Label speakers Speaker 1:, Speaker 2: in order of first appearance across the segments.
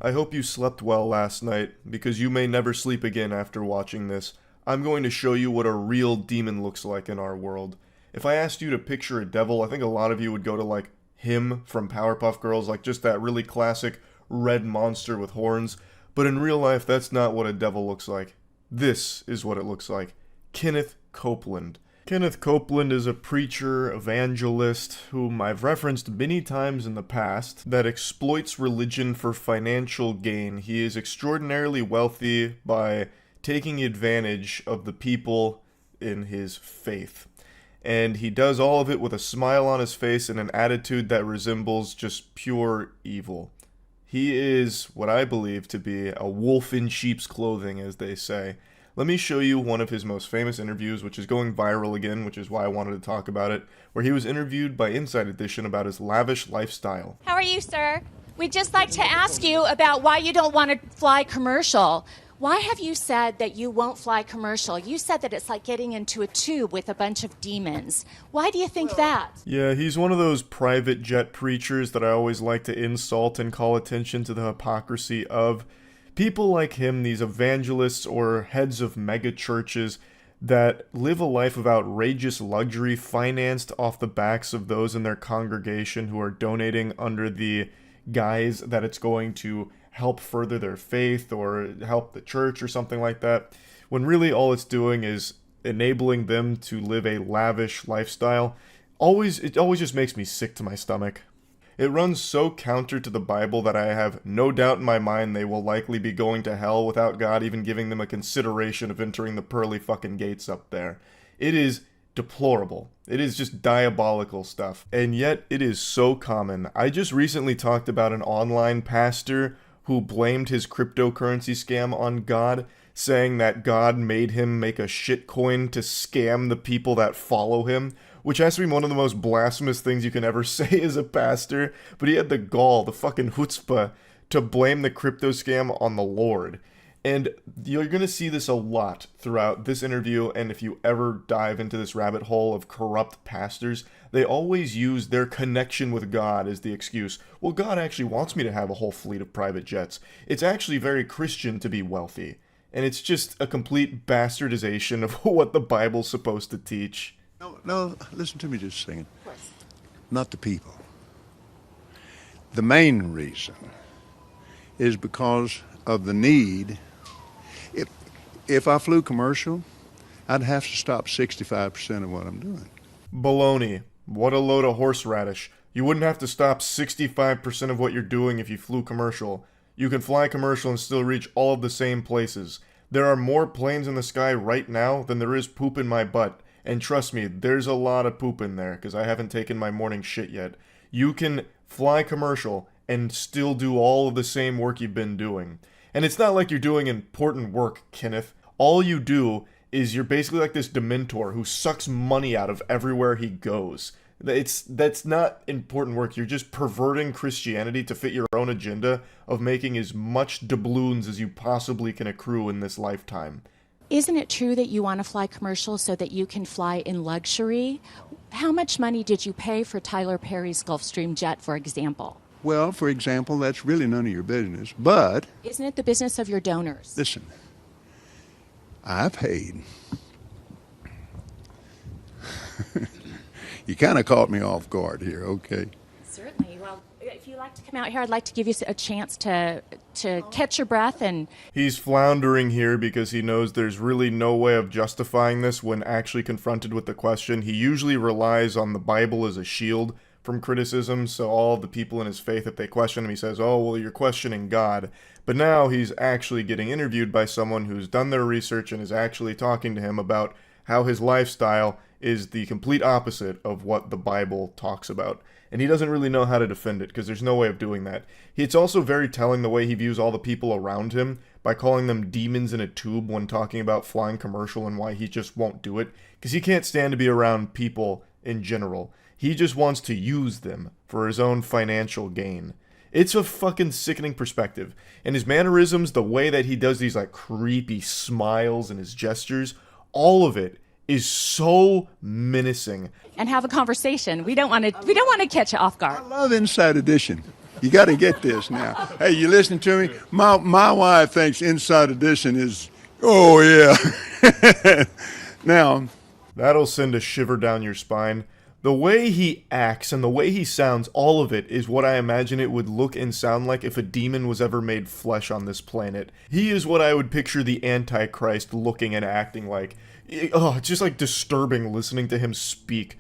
Speaker 1: I hope you slept well last night, because you may never sleep again after watching this. I'm going to show you what a real demon looks like in our world. If I asked you to picture a devil, I think a lot of you would go to like him from Powerpuff Girls, like just that really classic red monster with horns. But in real life, that's not what a devil looks like. This is what it looks like. Kenneth Copeland. Kenneth Copeland is a preacher, evangelist, whom I've referenced many times in the past, that exploits religion for financial gain. He is extraordinarily wealthy by taking advantage of the people in his faith. And he does all of it with a smile on his face and an attitude that resembles just pure evil. He is what I believe to be a wolf in sheep's clothing, as they say. Let me show you one of his most famous interviews, which is going viral again, which is why I wanted to talk about it, where he was interviewed by Inside Edition about his lavish lifestyle.
Speaker 2: How are you, sir? We'd just like to ask you about why you don't want to fly commercial. Why have you said that you won't fly commercial? You said that it's like getting into a tube with a bunch of demons. Why do you think that?
Speaker 1: Yeah, he's one of those private jet preachers that I always like to insult and call attention to the hypocrisy of. People like him, these evangelists or heads of mega churches that live a life of outrageous luxury financed off the backs of those in their congregation who are donating under the guise that it's going to help further their faith or help the church or something like that, when really all it's doing is enabling them to live a lavish lifestyle. It always just makes me sick to my stomach. It runs so counter to the Bible that I have no doubt in my mind they will likely be going to hell without God even giving them a consideration of entering the pearly fucking gates up there. It is deplorable. It is just diabolical stuff. And yet it is so common. I just recently talked about an online pastor who blamed his cryptocurrency scam on God, saying that God made him make a shitcoin to scam the people that follow him, which has to be one of the most blasphemous things you can ever say as a pastor, but he had the gall, the fucking chutzpah, to blame the crypto scam on the Lord. And you're going to see this a lot throughout this interview, and if you ever dive into this rabbit hole of corrupt pastors, they always use their connection with God as the excuse. Well, God actually wants me to have a whole fleet of private jets. It's actually very Christian to be wealthy. And it's just a complete bastardization of what the Bible's supposed to teach.
Speaker 3: No, listen to me just a second. Not the people. The main reason is because of the need. If I flew commercial, I'd have to stop 65% of what I'm doing.
Speaker 1: Baloney. What a load of horseradish. You wouldn't have to stop 65% of what you're doing if you flew commercial. You can fly commercial and still reach all of the same places. There are more planes in the sky right now than there is poop in my butt. And trust me, there's a lot of poop in there, because I haven't taken my morning shit yet. You can fly commercial and still do all of the same work you've been doing. And it's not like you're doing important work, Kenneth. All you do is you're basically like this Dementor who sucks money out of everywhere he goes. That's not important work. You're just perverting Christianity to fit your own agenda of making as much doubloons as you possibly can accrue in this lifetime.
Speaker 2: Isn't it true that you want to fly commercial so that you can fly in luxury? How much money did you pay for Tyler Perry's Gulfstream jet, for example?
Speaker 3: Well, for example, that's really none of your business, but...
Speaker 2: Isn't it the business of your donors?
Speaker 3: Listen, I paid. You kind of caught me off guard here, okay?
Speaker 2: Certainly. Well, if you'd like to come out here, I'd like to give you a chance to catch your breath. And
Speaker 1: he's floundering here because he knows there's really no way of justifying this when actually confronted with the question. He usually relies on the Bible as a shield from criticism, so all the people in his faith, if they question him, he says, oh, well, you're questioning God. But now he's actually getting interviewed by someone who's done their research and is actually talking to him about how his lifestyle is the complete opposite of what the Bible talks about. And he doesn't really know how to defend it, because there's no way of doing that. It's also very telling the way he views all the people around him by calling them demons in a tube when talking about flying commercial and why he just won't do it, because he can't stand to be around people in general. He just wants to use them for his own financial gain. It's a fucking sickening perspective. And his mannerisms, the way that he does these like creepy smiles and his gestures, all of it is so menacing.
Speaker 2: And have a conversation. We don't want to catch you off guard.
Speaker 3: I love Inside Edition. You got to get this now. Hey, you listening to me? My wife thinks Inside Edition is, oh yeah. Now,
Speaker 1: that'll send a shiver down your spine. The way he acts and the way he sounds, all of it is what I imagine it would look and sound like if a demon was ever made flesh on this planet. He is what I would picture the Antichrist looking and acting like. Oh, it's just like disturbing listening to him speak.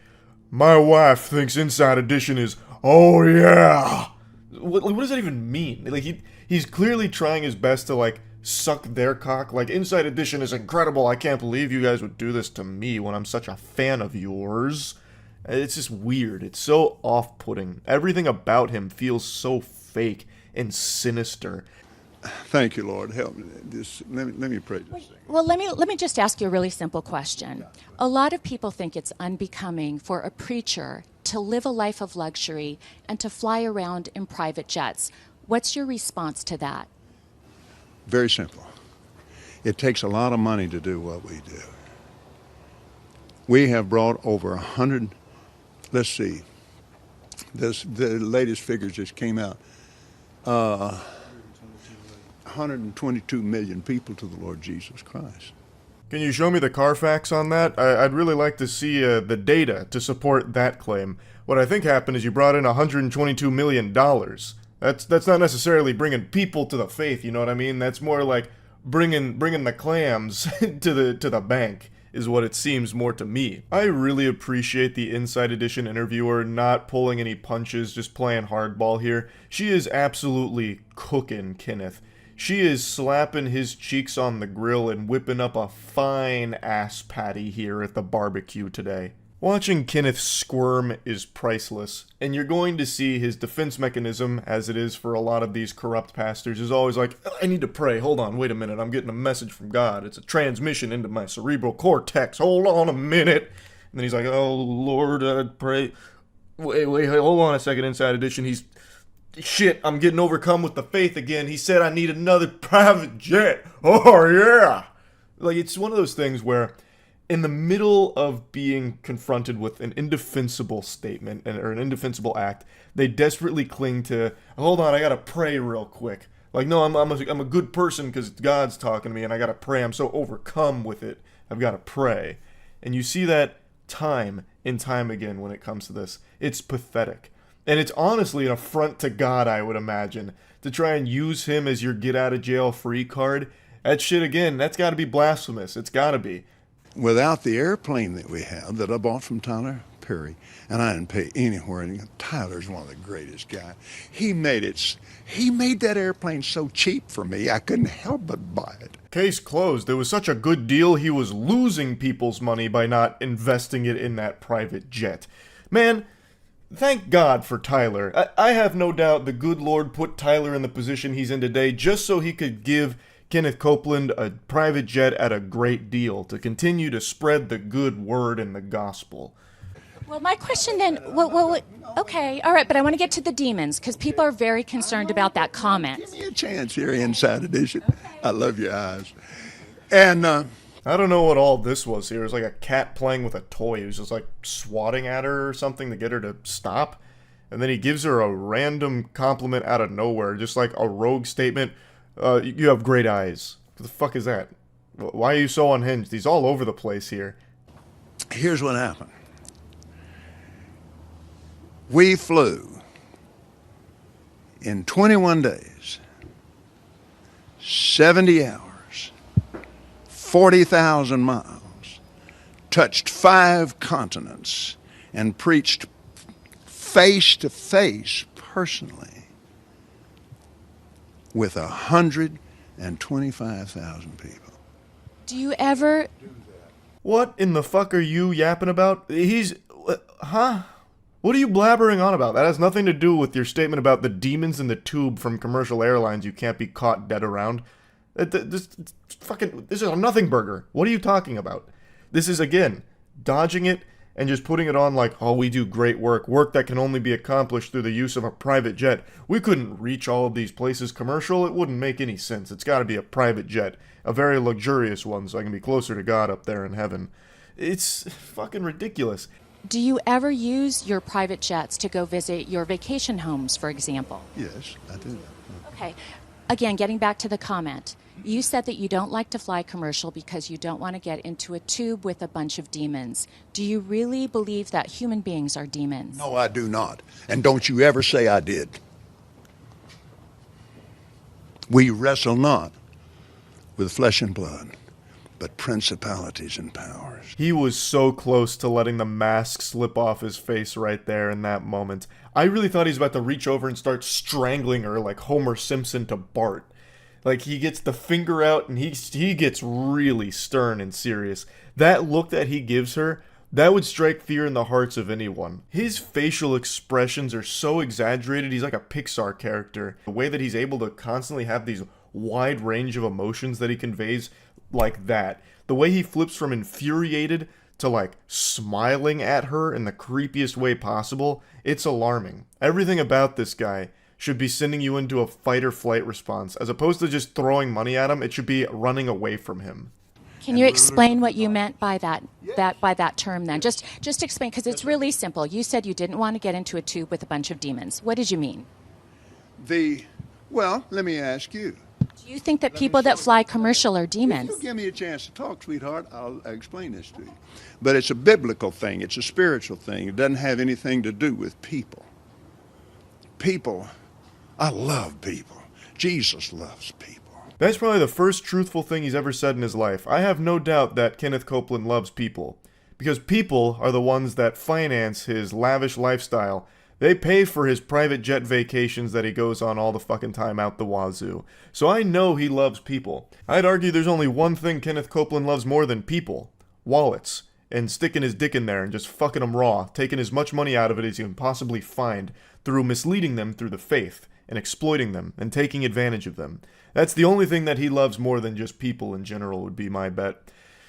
Speaker 1: My wife thinks Inside Edition is, oh yeah. What does that even mean? Like he's clearly trying his best to like suck their cock. Like, Inside Edition is incredible. I can't believe you guys would do this to me when I'm such a fan of yours. It's just weird. It's so off-putting. Everything about him feels so fake and sinister.
Speaker 3: Thank you, Lord. Help me. Let me pray.
Speaker 2: Well, let me just ask you a really simple question. A lot of people think it's unbecoming for a preacher to live a life of luxury and to fly around in private jets. What's your response to that?
Speaker 3: Very simple. It takes a lot of money to do what we do. We have brought over 100, let's see, the latest figures just came out, 122 million people to the Lord Jesus Christ.
Speaker 1: Can you show me the Carfax on that? I'd really like to see the data to support that claim. What I think happened is you brought in $122 million. That's not necessarily bringing people to the faith, you know what I mean? That's more like bringing the clams to the bank, is what it seems more to me. I really appreciate the Inside Edition interviewer not pulling any punches, just playing hardball here. She is absolutely cooking Kenneth. She is slapping his cheeks on the grill and whipping up a fine ass patty here at the barbecue today. Watching Kenneth squirm is priceless, and you're going to see his defense mechanism, as it is for a lot of these corrupt pastors, is always like, I need to pray, hold on, wait a minute, I'm getting a message from God, it's a transmission into my cerebral cortex, hold on a minute, and then he's like, oh Lord, I pray, wait, hold on a second, Inside Edition, shit, I'm getting overcome with the faith again, he said I need another private jet, oh yeah! Like, it's one of those things where, in the middle of being confronted with an indefensible statement or an indefensible act, they desperately cling to, hold on, I gotta pray real quick. Like, no, I'm a good person because God's talking to me and I gotta pray. I'm so overcome with it. I've gotta pray. And you see that time and time again when it comes to this. It's pathetic. And it's honestly an affront to God, I would imagine, to try and use him as your get out of jail free card. That shit, again, that's gotta be blasphemous. It's gotta be.
Speaker 3: Without the airplane that we have that I bought from Tyler Perry, and I didn't pay anywhere, and Tyler's one of the greatest guys. He made that airplane so cheap for me, I couldn't help but buy it.
Speaker 1: Case closed. It was such a good deal, he was losing people's money by not investing it in that private jet. Man, thank God for Tyler. I have no doubt the good Lord put Tyler in the position he's in today just so he could give Kenneth Copeland a private jet at a great deal to continue to spread the good word and the gospel.
Speaker 2: Well, my question then, okay, all right, but I want to get to the demons because people are very concerned about that comment.
Speaker 3: Give me a chance here, Inside Edition. I love your eyes. And
Speaker 1: I don't know what all this was here. It was like a cat playing with a toy. He was just like swatting at her or something to get her to stop. And then he gives her a random compliment out of nowhere, just like a rogue statement. You have great eyes. What the fuck is that? Why are you so unhinged? He's all over the place here.
Speaker 3: Here's what happened. We flew in 21 days, 70 hours, 40,000 miles, touched 5 continents, and preached face to face personally with 125,000 people.
Speaker 2: Do you ever...
Speaker 1: What in the fuck are you yapping about? Huh? What are you blabbering on about? That has nothing to do with your statement about the demons in the tube from commercial airlines you can't be caught dead around. This is a nothing burger. What are you talking about? This is, again, dodging it and just putting it on like, oh, we do great work that can only be accomplished through the use of a private jet. We couldn't reach all of these places commercial. It wouldn't make any sense. It's got to be a private jet, a very luxurious one, so I can be closer to God up there in heaven. It's fucking ridiculous.
Speaker 2: Do you ever use your private jets to go visit your vacation homes, for example?
Speaker 3: Yes, I do.
Speaker 2: Okay. Again, getting back to the comment, you said that you don't like to fly commercial because you don't want to get into a tube with a bunch of demons. Do you really believe that human beings are demons?
Speaker 3: No, I do not. And don't you ever say I did. We wrestle not with flesh and blood, but principalities and powers.
Speaker 1: He was so close to letting the mask slip off his face right there in that moment. I really thought he was about to reach over and start strangling her like Homer Simpson to Bart. Like, he gets the finger out and he gets really stern and serious. That look that he gives her, that would strike fear in the hearts of anyone. His facial expressions are so exaggerated, he's like a Pixar character. The way that he's able to constantly have these wide range of emotions that he conveys like that. The way he flips from infuriated to like smiling at her in the creepiest way possible, it's alarming. Everything about this guy should be sending you into a fight or flight response. As opposed to just throwing money at him, it should be running away from him.
Speaker 2: Can you explain what you meant by that term then? Just explain, because it's really simple. You said you didn't want to get into a tube with a bunch of demons. What did you mean?
Speaker 3: Well, let me ask you.
Speaker 2: Do you think that people that fly commercial are demons?
Speaker 3: If you give me a chance to talk, sweetheart, I'll explain this to you. But it's a biblical thing. It's a spiritual thing. It doesn't have anything to do with people. People, I love people. Jesus loves people.
Speaker 1: That's probably the first truthful thing he's ever said in his life. I have no doubt that Kenneth Copeland loves people. Because people are the ones that finance his lavish lifestyle. They pay for his private jet vacations that he goes on all the fucking time out the wazoo. So I know he loves people. I'd argue there's only one thing Kenneth Copeland loves more than people. Wallets. And sticking his dick in there and just fucking them raw. Taking as much money out of it as he can possibly find. Through misleading them through the faith. And exploiting them. And taking advantage of them. That's the only thing that he loves more than just people in general would be my bet.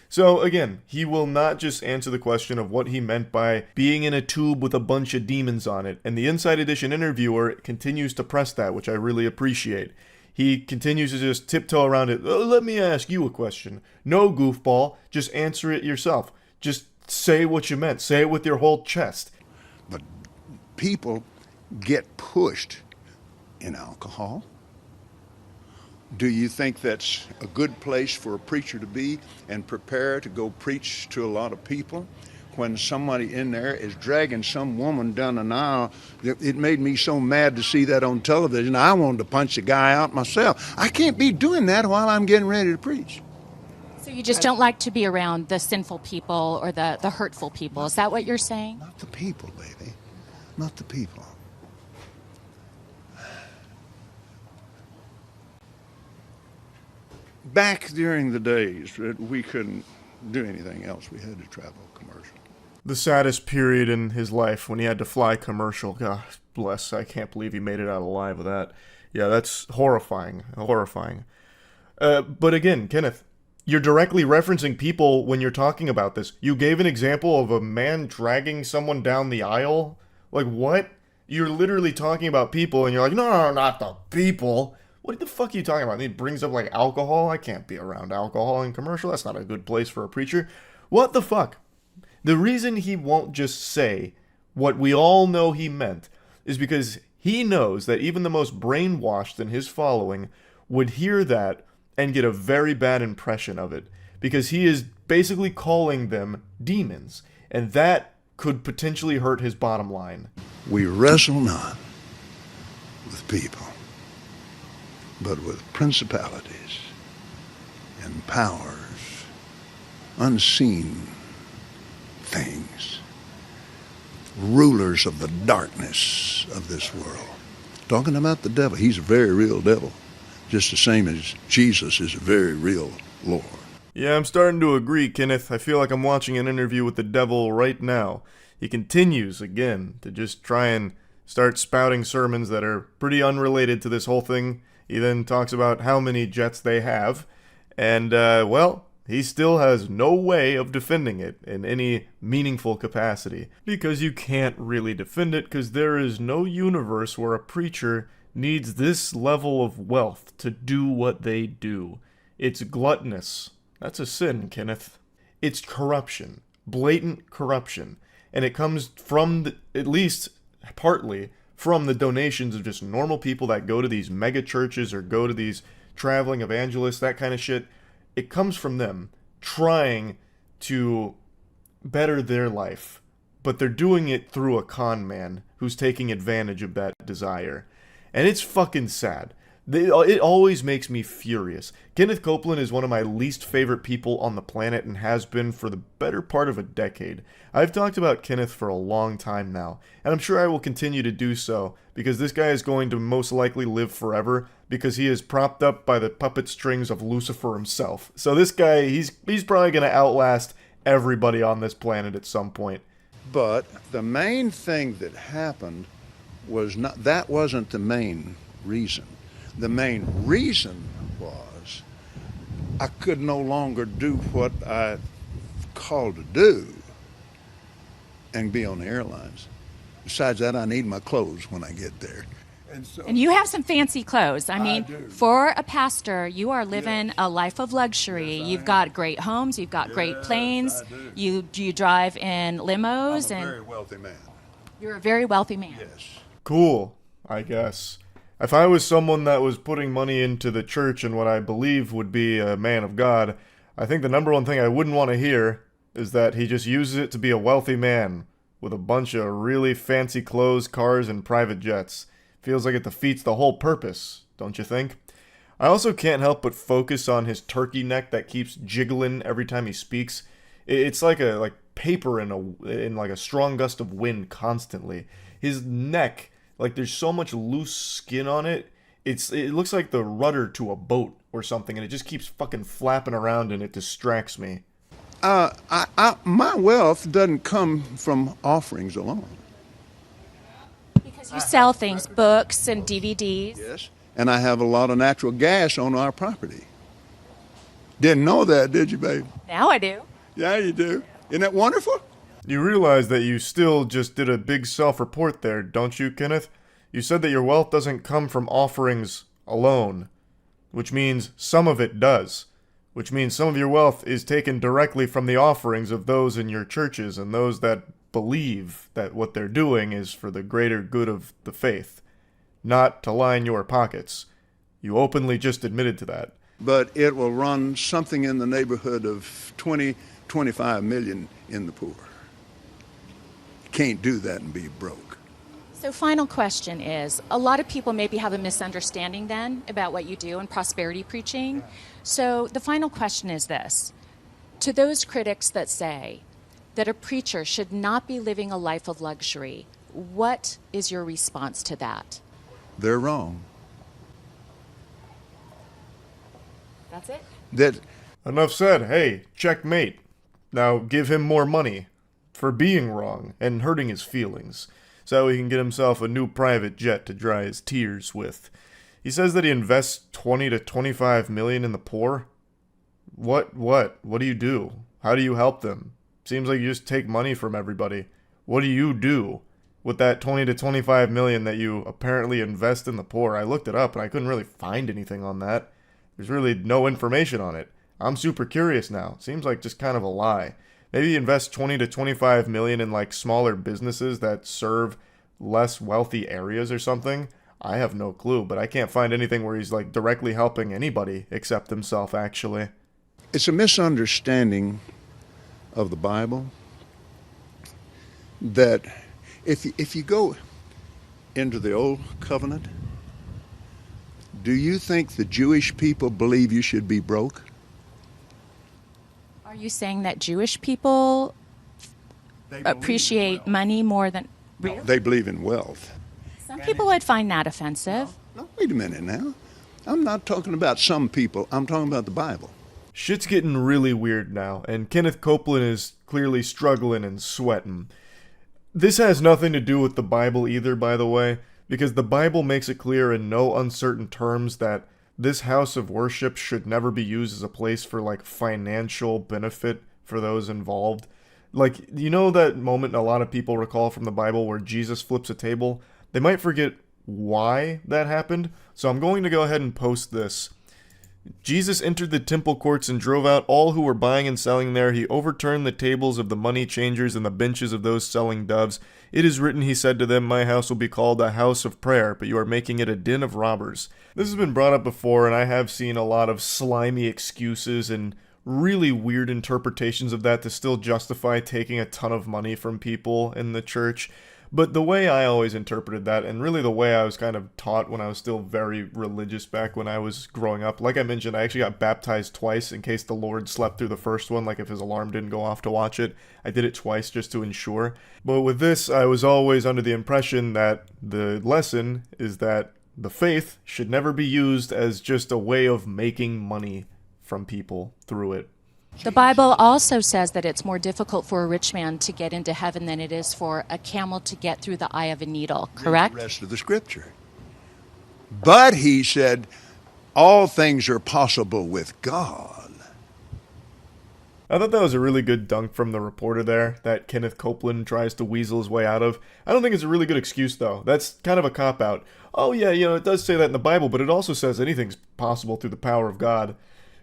Speaker 1: So again, he will not just answer the question of what he meant by being in a tube with a bunch of demons on it, and the Inside Edition interviewer continues to press that, which I really appreciate. He continues to just tiptoe around it. Let me ask you a question. No, goofball, just answer it yourself. Just say what you meant. Say it with your whole chest.
Speaker 3: But people get pushed in alcohol. Do you think that's a good place for a preacher to be and prepare to go preach to a lot of people when somebody in there is dragging some woman down an aisle? It made me so mad to see that on television. I wanted to punch the guy out myself. I can't be doing that while I'm getting ready to preach.
Speaker 2: So you just don't like to be around the sinful people or the hurtful people. Is that what you're saying?
Speaker 3: Not the people, baby. Not the people. Back during the days that we couldn't do anything else, we had to travel commercial.
Speaker 1: The saddest period in his life when he had to fly commercial. God bless, I can't believe he made it out alive with that. Yeah, that's horrifying. Horrifying. But again, Kenneth, you're directly referencing people when you're talking about this. You gave an example of a man dragging someone down the aisle. Like, what? You're literally talking about people, and you're like, no, not the people. What the fuck are you talking about? And he brings up, like, alcohol? I can't be around alcohol in commercial. That's not a good place for a preacher. What the fuck? The reason he won't just say what we all know he meant is because he knows that even the most brainwashed in his following would hear that and get a very bad impression of it. Because he is basically calling them demons. And that could potentially hurt his bottom line.
Speaker 3: We wrestle not with people, but with principalities and powers, unseen things, rulers of the darkness of this world. Talking about the devil, he's a very real devil, just the same as Jesus is a very real Lord.
Speaker 1: Yeah, I'm starting to agree, Kenneth. I feel like I'm watching an interview with the devil right now. He continues, again, to just try and start spouting sermons that are pretty unrelated to this whole thing. He then talks about how many jets they have, and, well, he still has no way of defending it in any meaningful capacity. Because you can't really defend it, because there is no universe where a preacher needs this level of wealth to do what they do. It's gluttonous. That's a sin, Kenneth. It's corruption. Blatant corruption. and it comes from, at least partly, from the donations of just normal people that go to these mega churches or go to these traveling evangelists, that kind of shit. It comes from them trying to better their life, but they're doing it through a con man who's taking advantage of that desire. And it's fucking sad. It always makes me furious. Kenneth Copeland is one of my least favorite people on the planet and has been for the better part of a decade. I've talked about Kenneth for a long time now, and I'm sure I will continue to do so, because this guy is going to most likely live forever, because he is propped up by the puppet strings of Lucifer himself. So this guy, he's probably going to outlast everybody on this planet at some point.
Speaker 3: But the main thing that happened that wasn't the main reason. The main reason was I could no longer do what I called to do and be on the airlines. Besides that, I need my clothes when I get there.
Speaker 2: And you have some fancy clothes. I mean,
Speaker 3: do.
Speaker 2: for a pastor, you are living a life of luxury. You've got great homes. You've got great planes. You drive in limos.
Speaker 3: I'm a very wealthy man.
Speaker 2: You're a very wealthy man.
Speaker 3: Yes.
Speaker 1: Cool, I guess. If I was someone that was putting money into the church and what I believe would be a man of God, I think the number one thing I wouldn't want to hear is that he just uses it to be a wealthy man with a bunch of really fancy clothes, cars, and private jets. Feels like it defeats the whole purpose, don't you think? I also can't help but focus on his turkey neck that keeps jiggling every time he speaks. It's like paper in like a strong gust of wind constantly. His neck, like there's so much loose skin on it, it looks like the rudder to a boat or something, and it just keeps fucking flapping around and it distracts me.
Speaker 3: My wealth doesn't come from offerings alone.
Speaker 2: Because you sell things, books and DVDs.
Speaker 3: Yes, and I have a lot of natural gas on our property. Didn't know that, did you, babe?
Speaker 2: Now I do.
Speaker 3: Yeah, you do. Isn't that wonderful?
Speaker 1: You realize that you still just did a big self-report there, don't you, Kenneth? You said that your wealth doesn't come from offerings alone, which means some of it does, which means some of your wealth is taken directly from the offerings of those in your churches and those that believe that what they're doing is for the greater good of the faith, not to line your pockets. You openly just admitted to that.
Speaker 3: But it will run something in the neighborhood of 25 million in the poor. Can't do that and be broke.
Speaker 2: So final question is, a lot of people maybe have a misunderstanding then about what you do in prosperity preaching. So the final question is this. To those critics that say that a preacher should not be living a life of luxury, what is your response to that?
Speaker 3: They're wrong.
Speaker 2: That's it?
Speaker 3: That
Speaker 1: Enough said. Hey, checkmate. Now give him more money for being wrong and hurting his feelings, so he can get himself a new private jet to dry his tears with. He says that he invests 20 to 25 million in the poor. What do you do? How do you help them? Seems like you just take money from everybody. What do you do with that 20 to 25 million that you apparently invest in the poor? I looked it up and I couldn't really find anything on that. There's really no information on it. I'm super curious now. Seems like just kind of a lie. Maybe invest 20 to 25 million in like smaller businesses that serve less wealthy areas or something. I have no clue, but I can't find anything where he's like directly helping anybody except himself, actually.
Speaker 3: it's a misunderstanding of the Bible that if you go into the Old Covenant, do you think the Jewish people believe you should be broke?
Speaker 2: Are you saying that Jewish people appreciate money more than... Really?
Speaker 3: They believe in wealth.
Speaker 2: Some people would find that offensive.
Speaker 3: No, wait a minute now. I'm not talking about some people. I'm talking about the Bible.
Speaker 1: Shit's getting really weird now, and Kenneth Copeland is clearly struggling and sweating. This has nothing to do with the Bible either, by the way, because the Bible makes it clear in no uncertain terms that this house of worship should never be used as a place for, like, financial benefit for those involved. Like, you know that moment a lot of people recall from the Bible where Jesus flips a table? They might forget why that happened, so I'm going to go ahead and post this. Jesus entered the temple courts and drove out all who were buying and selling there. He overturned the tables of the money changers and the benches of those selling doves. It is written, he said to them, my house will be called a house of prayer, but you are making it a den of robbers. This has been brought up before, and I have seen a lot of slimy excuses and really weird interpretations of that to still justify taking a ton of money from people in the church. But the way I always interpreted that, and really the way I was kind of taught when I was still very religious back when I was growing up, like I mentioned, I actually got baptized twice in case the Lord slept through the first one, like if his alarm didn't go off to watch it. I did it twice just to ensure. But with this, I was always under the impression that the lesson is that the faith should never be used as just a way of making money from people through it.
Speaker 2: The Bible also says that it's more difficult for a rich man to get into heaven than it is for a camel to get through the eye of a needle, correct?
Speaker 3: The rest of the scripture. But he said, all things are possible with God.
Speaker 1: I thought that was a really good dunk from the reporter there, that Kenneth Copeland tries to weasel his way out of. I don't think it's a really good excuse, though. That's kind of a cop-out. Oh yeah, it does say that in the Bible, but it also says anything's possible through the power of God.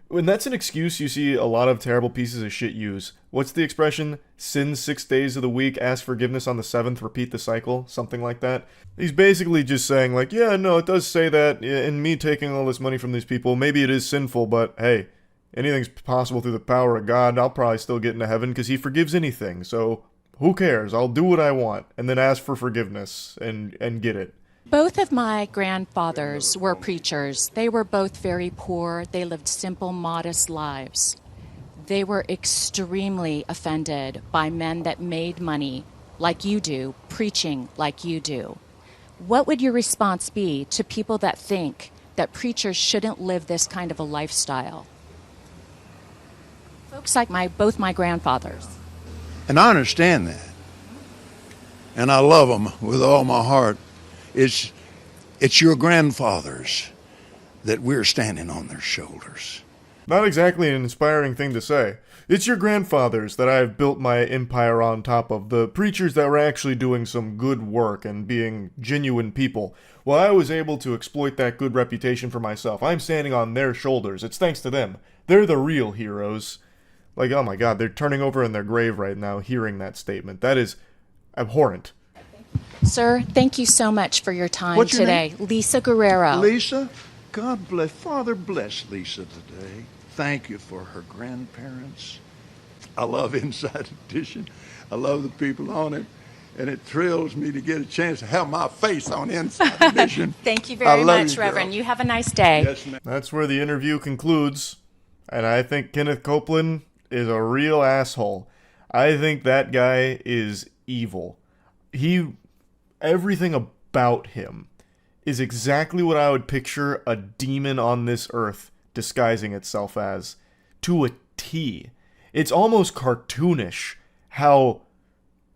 Speaker 1: When that's an excuse you see a lot of terrible pieces of shit use. What's the expression? Sin 6 days of the week, ask forgiveness on the 7th, repeat the cycle? Something like that. He's basically just saying like, yeah, no, it does say that, in me taking all this money from these people, maybe it is sinful, but hey, anything's possible through the power of God. I'll probably still get into heaven because he forgives anything, so who cares? I'll do what I want, and then ask for forgiveness, and get it.
Speaker 2: Both of my grandfathers were preachers. They were both very poor. They lived simple, modest lives. They were extremely offended by men that made money like you do, preaching like you do. What would your response be to people that think that preachers shouldn't live this kind of a lifestyle? Folks like both my grandfathers.
Speaker 3: And I understand that. And I love them with all my heart. It's your grandfathers that we're standing on their shoulders.
Speaker 1: Not exactly an inspiring thing to say. It's your grandfathers that I have built my empire on top of, the preachers that were actually doing some good work and being genuine people. Well, I was able to exploit that good reputation for myself. I'm standing on their shoulders. It's thanks to them. They're the real heroes. Like, oh my god, they're turning over in their grave right now hearing that statement. That is abhorrent.
Speaker 2: Sir, thank you so much for your time
Speaker 3: What's your
Speaker 2: today.
Speaker 3: name?
Speaker 2: Lisa Guerrero.
Speaker 3: Lisa, God bless. Father bless Lisa today. Thank you for her grandparents. I love Inside Edition. I love the people on it. And it thrills me to get a chance to have my face on Inside Edition.
Speaker 2: Thank you very much,
Speaker 3: you,
Speaker 2: Reverend.
Speaker 3: girl.
Speaker 2: You have a nice day.
Speaker 3: Yes, ma'am.
Speaker 1: That's where the interview concludes. And I think Kenneth Copeland is a real asshole. I think that guy is evil. Everything about him is exactly what I would picture a demon on this earth disguising itself as. To a T. It's almost cartoonish how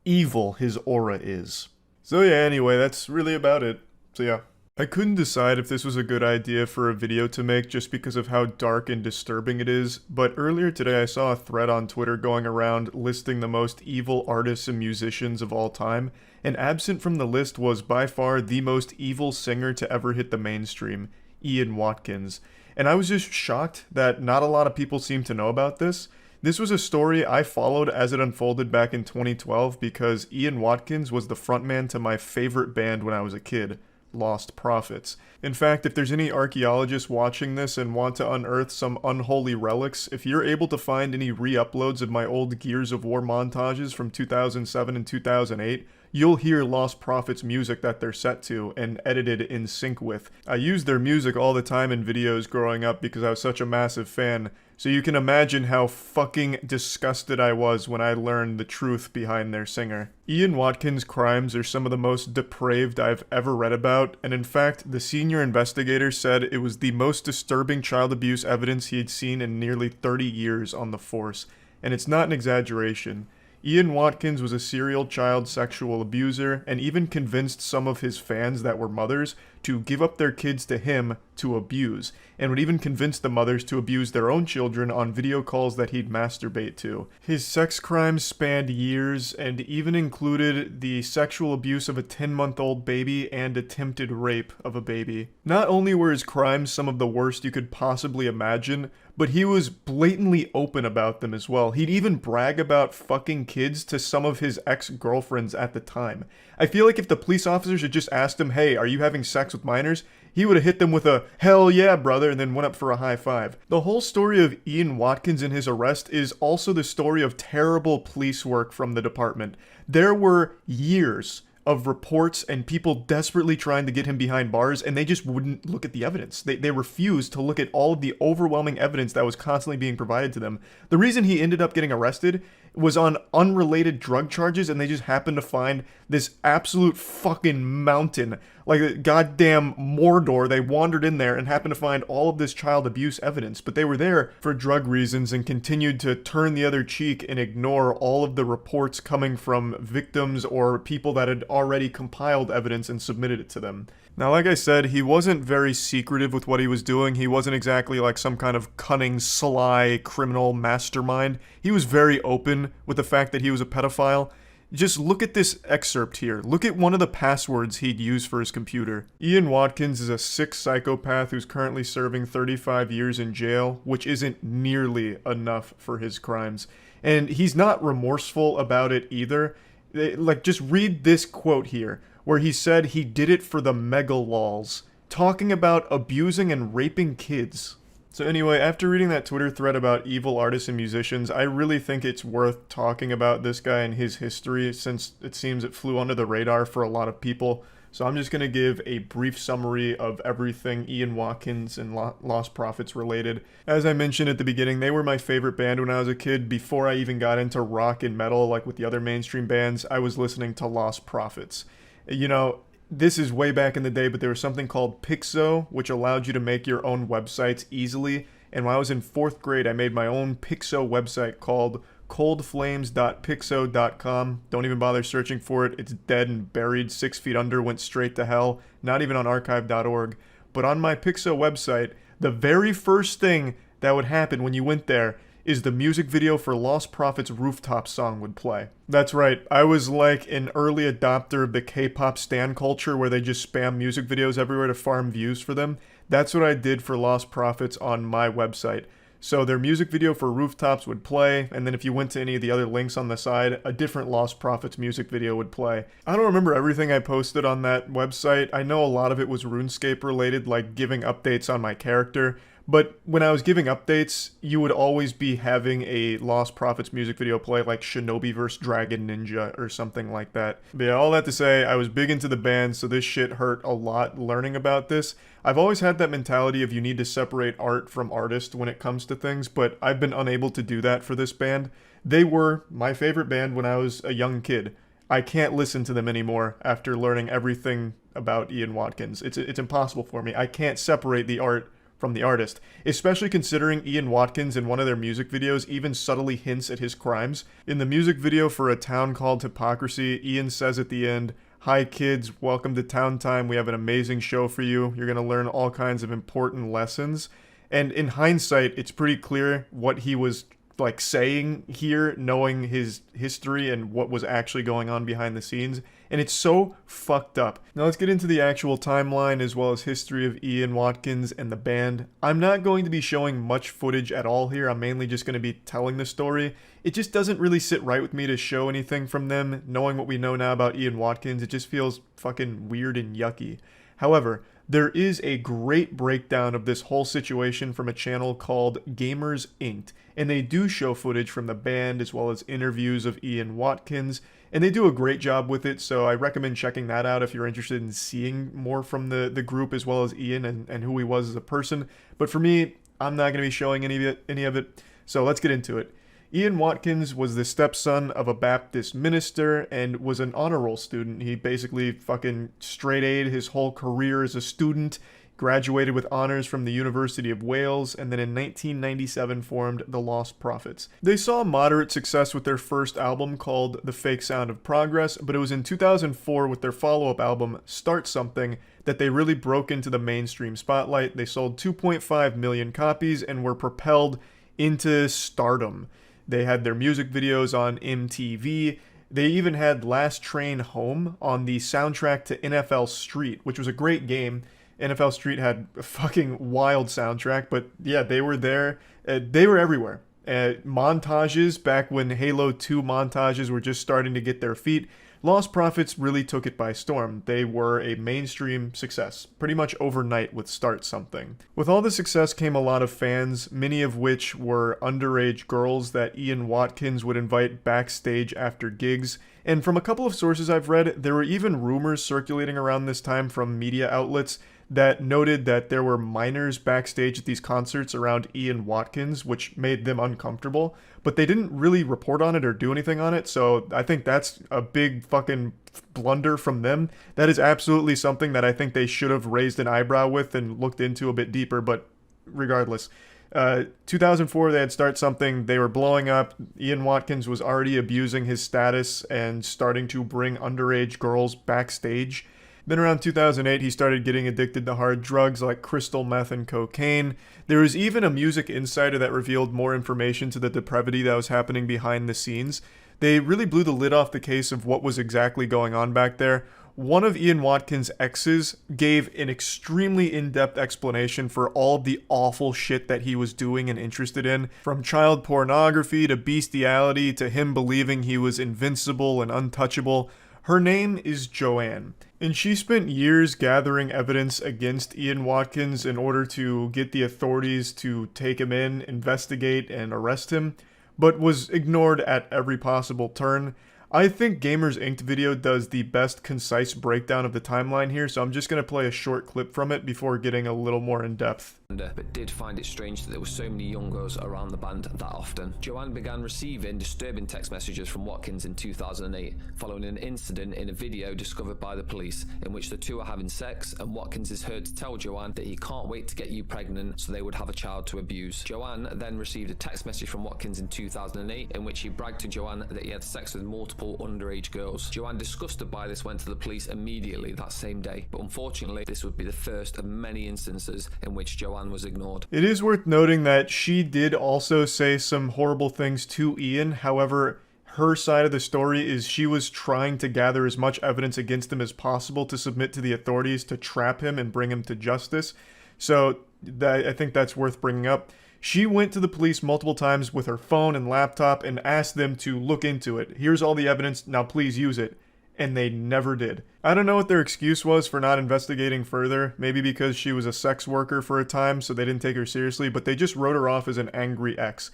Speaker 1: evil his aura is. So yeah, anyway, that's really about it. So yeah. I couldn't decide if this was a good idea for a video to make just because of how dark and disturbing it is, but earlier today I saw a thread on Twitter going around listing the most evil artists and musicians of all time, and absent from the list was by far the most evil singer to ever hit the mainstream, Ian Watkins. And I was just shocked that not a lot of people seem to know about this. This was a story I followed as it unfolded back in 2012 because Ian Watkins was the frontman to my favorite band when I was a kid, Lostprophets. In fact, if there's any archaeologists watching this and want to unearth some unholy relics, if you're able to find any re-uploads of my old Gears of War montages from 2007 and 2008, you'll hear Lostprophets music that they're set to and edited in sync with. I used their music all the time in videos growing up because I was such a massive fan, so you can imagine how fucking disgusted I was when I learned the truth behind their singer. Ian Watkins' crimes are some of the most depraved I've ever read about, and in fact, the senior investigator said it was the most disturbing child abuse evidence he had seen in nearly 30 years on the force, and it's not an exaggeration. Ian Watkins was a serial child sexual abuser and even convinced some of his fans that were mothers to give up their kids to him to abuse, and would even convince the mothers to abuse their own children on video calls that he'd masturbate to. His sex crimes spanned years and even included the sexual abuse of a 10-month-old baby and attempted rape of a baby. Not only were his crimes some of the worst you could possibly imagine, but he was blatantly open about them as well. He'd even brag about fucking kids to some of his ex-girlfriends at the time. I feel like if the police officers had just asked him, hey, are you having sex with minors? He would have hit them with a, hell yeah, brother, and then went up for a high five. The whole story of Ian Watkins and his arrest is also the story of terrible police work from the department. There were years of reports and people desperately trying to get him behind bars, and they just wouldn't look at the evidence. They refused to look at all of the overwhelming evidence that was constantly being provided to them. The reason he ended up getting arrested was on unrelated drug charges, and they just happened to find this absolute fucking mountain, like a goddamn Murdaugh. They wandered in there and happened to find all of this child abuse evidence, but they were there for drug reasons and continued to turn the other cheek and ignore all of the reports coming from victims or people that had already compiled evidence and submitted it to them. Now, like I said, he wasn't very secretive with what he was doing. He wasn't exactly like some kind of cunning, sly, criminal mastermind. He was very open with the fact that he was a pedophile. Just look at this excerpt here. Look at one of the passwords he'd use for his computer. Ian Watkins is a sick psychopath who's currently serving 35 years in jail, which isn't nearly enough for his crimes. And he's not remorseful about it either. Like, just read this quote here, where he said he did it for the mega lols, talking about abusing and raping kids. So anyway, after reading that Twitter thread about evil artists and musicians, I really think it's worth talking about this guy and his history, since it seems it flew under the radar for a lot of people. So I'm just going to give a brief summary of everything Ian Watkins and Lostprophets related. As I mentioned at the beginning, they were my favorite band when I was a kid. Before I even got into rock and metal like with the other mainstream bands, I was listening to Lostprophets. You know, this is way back in the day, but there was something called Pixo, which allowed you to make your own websites easily. And when I was in 4th grade, I made my own Pixo website called coldflames.pixo.com. Don't even bother searching for it. It's dead and buried 6 feet under, went straight to hell. Not even on archive.org. But on my Pixo website, the very first thing that would happen when you went there is the music video for Lostprophets' Rooftop song would play. That's right, I was like an early adopter of the K-pop stan culture where they just spam music videos everywhere to farm views for them. That's what I did for Lostprophets on my website. So their music video for Rooftops would play, and then if you went to any of the other links on the side, a different Lostprophets music video would play. I don't remember everything I posted on that website. I know a lot of it was RuneScape related, like giving updates on my character. But when I was giving updates, you would always be having a Lostprophets music video play, like Shinobi vs. Dragon Ninja or something like that. But yeah, all that to say, I was big into the band, so this shit hurt a lot learning about this. I've always had that mentality of you need to separate art from artist when it comes to things, but I've been unable to do that for this band. They were my favorite band when I was a young kid. I can't listen to them anymore after learning everything about Ian Watkins. It's impossible for me. I can't separate the art from the artist, especially considering Ian Watkins in one of their music videos even subtly hints at his crimes. In the music video for A Town Called Hypocrisy, Ian says at the end, "Hi kids, welcome to Town Time. We have an amazing show for you. You're going to learn all kinds of important lessons." And in hindsight, it's pretty clear what he was like saying here, knowing his history and what was actually going on behind the scenes, and it's so fucked up. Now let's get into the actual timeline as well as history of Ian Watkins and the band. I'm not going to be showing much footage at all here. I'm mainly just going to be telling the story. It just doesn't really sit right with me to show anything from them. Knowing what we know now about Ian Watkins, it just feels fucking weird and yucky. However, there is a great breakdown of this whole situation from a channel called Gamers Inc. And they do show footage from the band as well as interviews of Ian Watkins. And they do a great job with it, so I recommend checking that out if you're interested in seeing more from the group as well as Ian and who he was as a person. But for me, I'm not going to be showing any of it, so let's get into it. Ian Watkins was the stepson of a Baptist minister and was an honor roll student. He basically fucking straight A'd his whole career as a student, graduated with honors from the University of Wales, and then in 1997 formed the Lostprophets. They saw moderate success with their first album called The Fake Sound of Progress, but it was in 2004 with their follow-up album, Start Something, that they really broke into the mainstream spotlight. They sold 2.5 million copies and were propelled into stardom. They had their music videos on MTV. They even had Last Train Home on the soundtrack to NFL Street, which was a great game. NFL Street had a fucking wild soundtrack, but yeah, they were there. They were everywhere. Montages, back when Halo 2 montages were just starting to get their feet, Lostprophets really took it by storm. They were a mainstream success, pretty much overnight with Start Something. With all the success came a lot of fans, many of which were underage girls that Ian Watkins would invite backstage after gigs. And from a couple of sources I've read, there were even rumors circulating around this time from media outlets that noted that there were minors backstage at these concerts around Ian Watkins, which made them uncomfortable, but they didn't really report on it or do anything on it, so I think that's a big fucking blunder from them. That is absolutely something that I think they should have raised an eyebrow with and looked into a bit deeper, but regardless. 2004, they had Start Something, they were blowing up. Ian Watkins was already abusing his status and starting to bring underage girls backstage. Then around 2008, he started getting addicted to hard drugs like crystal meth and cocaine. There was even a Music Insider that revealed more information to the depravity that was happening behind the scenes. They really blew the lid off the case of what was exactly going on back there. One of Ian Watkins' exes gave an extremely in-depth explanation for all of the awful shit that he was doing and interested in, from child pornography to bestiality to him believing he was invincible and untouchable. Her name is Joanne, and she spent years gathering evidence against Ian Watkins in order to get the authorities to take him in, investigate, and arrest him, but was ignored at every possible turn. I think Gamers Inc. video does the best concise breakdown of the timeline here, so I'm just going to play a short clip from it before getting a little more in depth.
Speaker 4: But did find it strange that there were so many young girls around the band that often. Joanne began receiving disturbing text messages from Watkins in 2008, following an incident in a video discovered by the police, in which the two are having sex, and Watkins is heard to tell Joanne that he can't wait to get you pregnant so they would have a child to abuse. Joanne then received a text message from Watkins in 2008, in which he bragged to Joanne that he had sex with multiple underage girls. Joanne, disgusted by this, went to the police immediately that same day, but unfortunately this would be the first of many instances in which Joanne was ignored.
Speaker 1: It is worth noting that she did also say some horrible things to Ian. However, her side of the story is she was trying to gather as much evidence against him as possible to submit to the authorities to trap him and bring him to justice. So I think that's worth bringing up. She went to the police multiple times with her phone and laptop and asked them to look into it. Here's all the evidence, now please use it. And they never did. I don't know what their excuse was for not investigating further. Maybe because she was a sex worker for a time, so they didn't take her seriously, but they just wrote her off as an angry ex.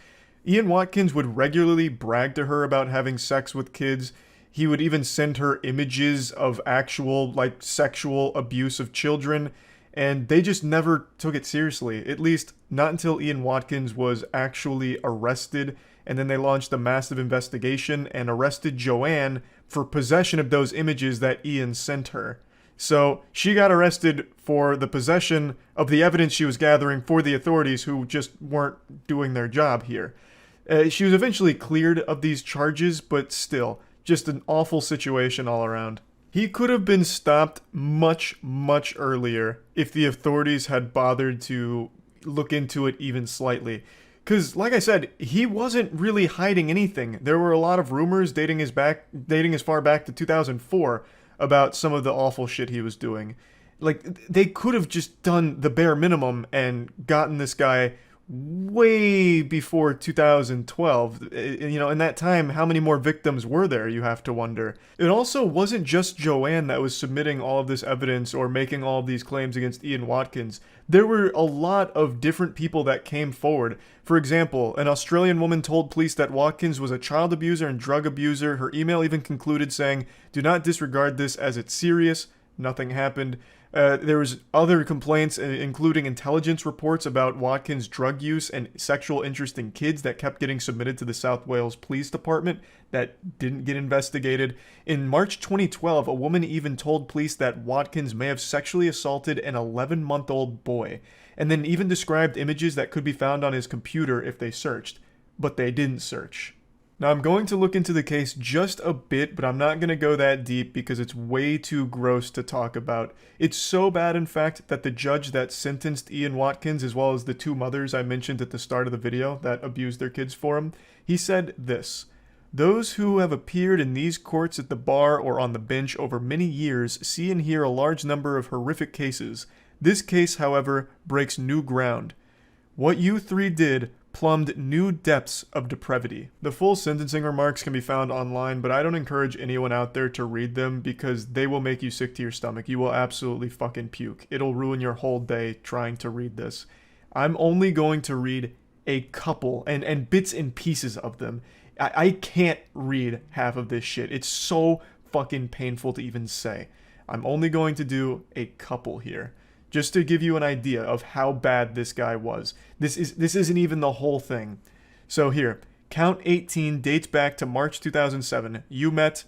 Speaker 1: Ian Watkins would regularly brag to her about having sex with kids. He would even send her images of actual, sexual abuse of children, and they just never took it seriously. At least, not until Ian Watkins was actually arrested, and then they launched a massive investigation and arrested Joanne for possession of those images that Ian sent her. So she got arrested for the possession of the evidence she was gathering for the authorities, who just weren't doing their job here. She was eventually cleared of these charges, but still, just an awful situation all around. He could have been stopped much, much earlier if the authorities had bothered to look into it even slightly. Because, like I said, he wasn't really hiding anything. There were a lot of rumors dating as far back to 2004 about some of the awful shit he was doing. They could have just done the bare minimum and gotten this guy way before 2012. In that time, how many more victims were there, you have to wonder. It also wasn't just Joanne that was submitting all of this evidence or making all of these claims against Ian Watkins. There were a lot of different people that came forward. For example, an Australian woman told police that Watkins was a child abuser and drug abuser. Her email even concluded saying, "Do not disregard this as it's serious." Nothing happened. There was other complaints, including intelligence reports about Watkins' drug use and sexual interest in kids that kept getting submitted to the South Wales Police Department that didn't get investigated. In March 2012, a woman even told police that Watkins may have sexually assaulted an 11-month-old boy, and then even described images that could be found on his computer if they searched. But they didn't search. Now, I'm going to look into the case just a bit, but I'm not going to go that deep because it's way too gross to talk about. It's so bad, in fact, that the judge that sentenced Ian Watkins, as well as the two mothers I mentioned at the start of the video that abused their kids for him, he said this: "Those who have appeared in these courts at the bar or on the bench over many years see and hear a large number of horrific cases. This case, however, breaks new ground. What you three did plumbed new depths of depravity." The full sentencing remarks can be found online, but I don't encourage anyone out there to read them because they will make you sick to your stomach. You will absolutely fucking puke. It'll ruin your whole day trying to read this. I'm only going to read a couple and bits and pieces of them. I can't read half of this shit. It's so fucking painful to even say. I'm only going to do a couple here, just to give you an idea of how bad this guy was. This isn't even the whole thing. So here, count 18 dates back to March 2007. You met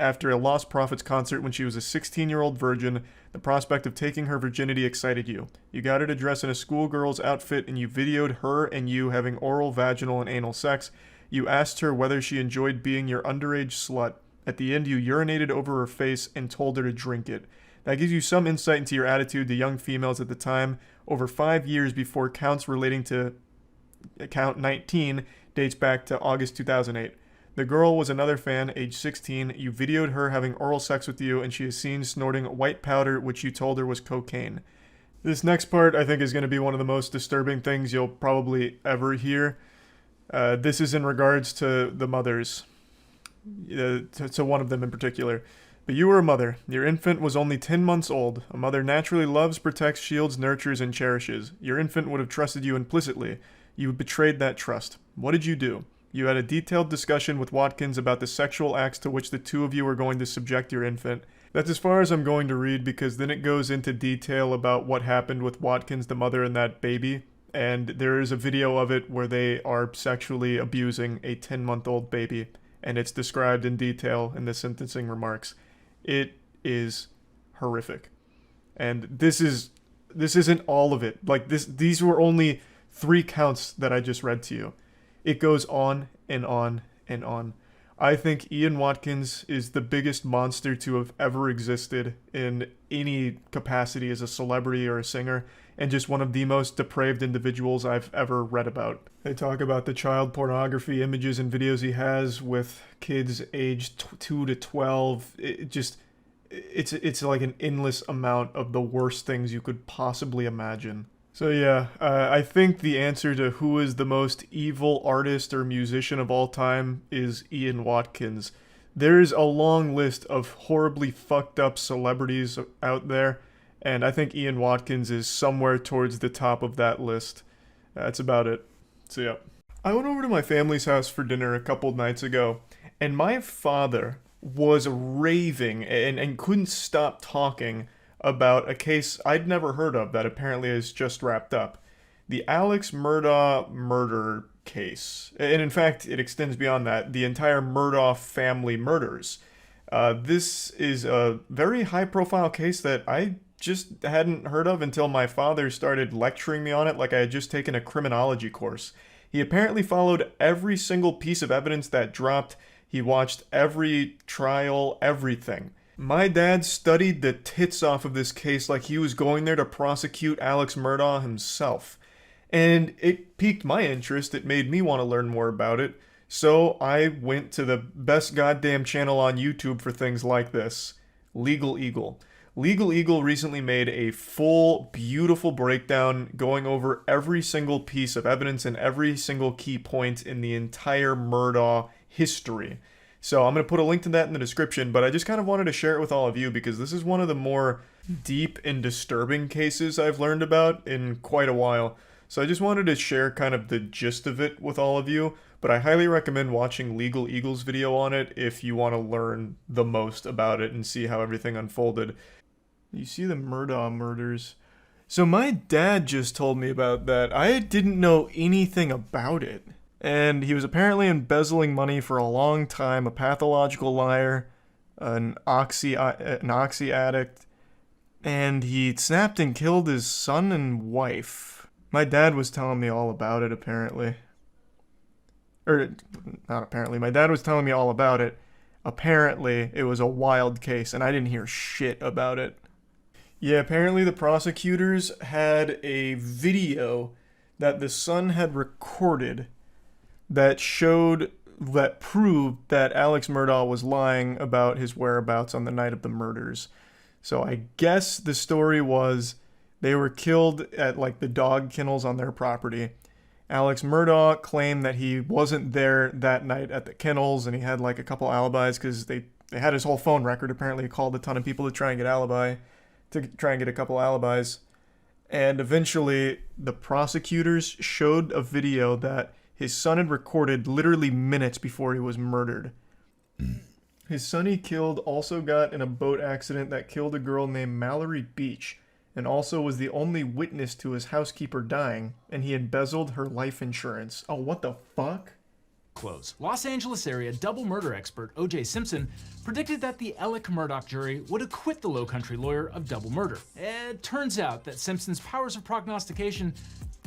Speaker 1: after a Lostprophets concert when she was a 16-year-old virgin. The prospect of taking her virginity excited you. You got her to dress in a schoolgirl's outfit and you videoed her and you having oral, vaginal, and anal sex. You asked her whether she enjoyed being your underage slut. At the end, you urinated over her face and told her to drink it. That gives you some insight into your attitude to young females at the time. Over 5 years before counts relating to count 19 dates back to August 2008. The girl was another fan, age 16. You videoed her having oral sex with you, and she is seen snorting white powder, which you told her was cocaine. This next part, I think, is going to be one of the most disturbing things you'll probably ever hear. This is in regards to the mothers, to one of them in particular. But you were a mother. Your infant was only 10 months old. A mother naturally loves, protects, shields, nurtures, and cherishes. Your infant would have trusted you implicitly. You betrayed that trust. What did you do? You had a detailed discussion with Watkins about the sexual acts to which the two of you were going to subject your infant. That's as far as I'm going to read, because then it goes into detail about what happened with Watkins, the mother, and that baby. And there is a video of it where they are sexually abusing a 10-month-old baby. And it's described in detail in the sentencing remarks. It is horrific. And this isn't all of it. Like, these were only 3 counts that I just read to you. It goes on and on and on. I think Ian Watkins is the biggest monster to have ever existed in any capacity as a celebrity or a singer, and just one of the most depraved individuals I've ever read about. They talk about the child pornography images and videos he has with kids aged 2 to 12. It's like an endless amount of the worst things you could possibly imagine. So yeah, I think the answer to who is the most evil artist or musician of all time is Ian Watkins. There's a long list of horribly fucked up celebrities out there, and I think Ian Watkins is somewhere towards the top of that list. That's about it. So yeah. I went over to my family's house for dinner a couple nights ago, and my father was raving and couldn't stop talking about a case I'd never heard of that apparently is just wrapped up. The Alex Murdaugh murder case. And in fact, it extends beyond that. The entire Murdaugh family murders. This is a very high-profile case that I just hadn't heard of until my father started lecturing me on it like I had just taken a criminology course. He apparently followed every single piece of evidence that dropped. He watched every trial, everything. My dad studied the tits off of this case like he was going there to prosecute Alex Murdaugh himself. And it piqued my interest. It made me want to learn more about it. So I went to the best goddamn channel on YouTube for things like this, Legal Eagle. Legal Eagle recently made a full, beautiful breakdown going over every single piece of evidence and every single key point in the entire Murdaugh history. So I'm going to put a link to that in the description, but I just kind of wanted to share it with all of you because this is one of the more deep and disturbing cases I've learned about in quite a while. So I just wanted to share kind of the gist of it with all of you, but I highly recommend watching Legal Eagle's video on it if you want to learn the most about it and see how everything unfolded. You see the Murdaugh murders. So my dad just told me about that. I didn't know anything about it. And he was apparently embezzling money for a long time, a pathological liar, an oxy addict, and he snapped and killed his son and wife. My dad was telling me all about it, apparently. Or, not apparently, my dad was telling me all about it. Apparently, it was a wild case, and I didn't hear shit about it. Yeah, apparently the prosecutors had a video that the son had recorded that proved that Alex Murdaugh was lying about his whereabouts on the night of the murders. So I guess the story was they were killed at like the dog kennels on their property. Alex Murdaugh claimed that he wasn't there that night at the kennels, and he had like a couple alibis because they had his whole phone record. Apparently he called a ton of people to try and get a couple alibis. And eventually the prosecutors showed a video that his son had recorded literally minutes before he was murdered. His son he killed also got in a boat accident that killed a girl named Mallory Beach, and also was the only witness to his housekeeper dying, and he embezzled her life insurance. Oh, what the fuck?
Speaker 5: Close. Los Angeles area double murder expert O.J. Simpson predicted that the Alec Murdaugh jury would acquit the Low Country lawyer of double murder. It turns out that Simpson's powers of prognostication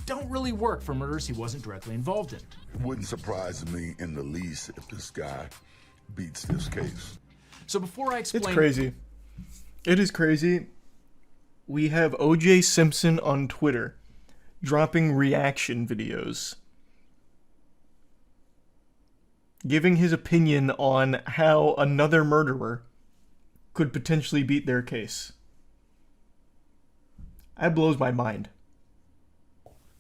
Speaker 5: don't really work for murders he wasn't directly involved in.
Speaker 6: It wouldn't surprise me in the least if this guy beats this case.
Speaker 5: So before I explain...
Speaker 1: It's crazy. It is crazy. We have O.J. Simpson on Twitter dropping reaction videos, giving his opinion on how another murderer could potentially beat their case. That blows my mind.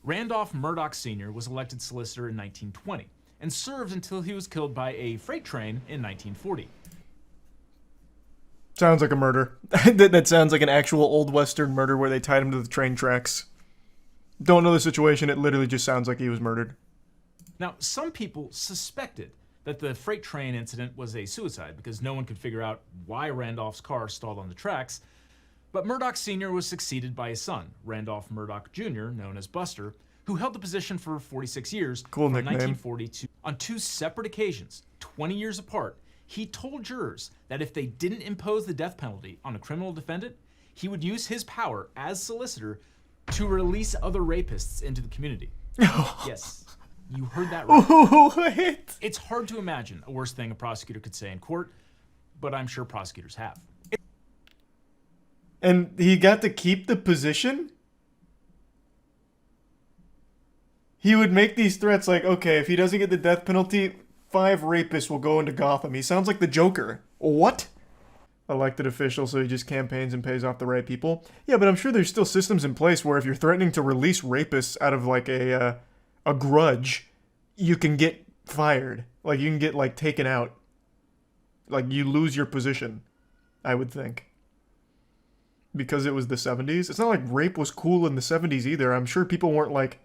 Speaker 5: Randolph Murdaugh Sr. was elected solicitor in 1920 and served until he was killed by a freight train in 1940.
Speaker 1: Sounds like a murder. That sounds like an actual old western murder where they tied him to the train tracks. Don't know the situation, it literally just sounds like he was murdered.
Speaker 5: Now, some people suspected that the freight train incident was a suicide because no one could figure out why Randolph's car stalled on the tracks. But Murdaugh Sr. was succeeded by his son, Randolph Murdaugh Jr., known as Buster, who held the position for 46 years
Speaker 1: Cool
Speaker 5: from
Speaker 1: nickname.
Speaker 5: 1940 to... On two separate occasions, 20 years apart, he told jurors that if they didn't impose the death penalty on a criminal defendant, he would use his power as solicitor to release other rapists into the community. Yes, you heard that right.
Speaker 1: What?
Speaker 5: It's hard to imagine a worse thing a prosecutor could say in court, but I'm sure prosecutors have.
Speaker 1: And he got to keep the position? He would make these threats like, okay, if he doesn't get the death penalty, 5 rapists will go into Gotham. He sounds like the Joker. What? Elected official, so he just campaigns and pays off the right people? Yeah, but I'm sure there's still systems in place where if you're threatening to release rapists out of like a grudge, you can get fired. Like you can get like taken out. Like you lose your position, I would think. Because it was the 70s. It's not like rape was cool in the 70s either. I'm sure people weren't like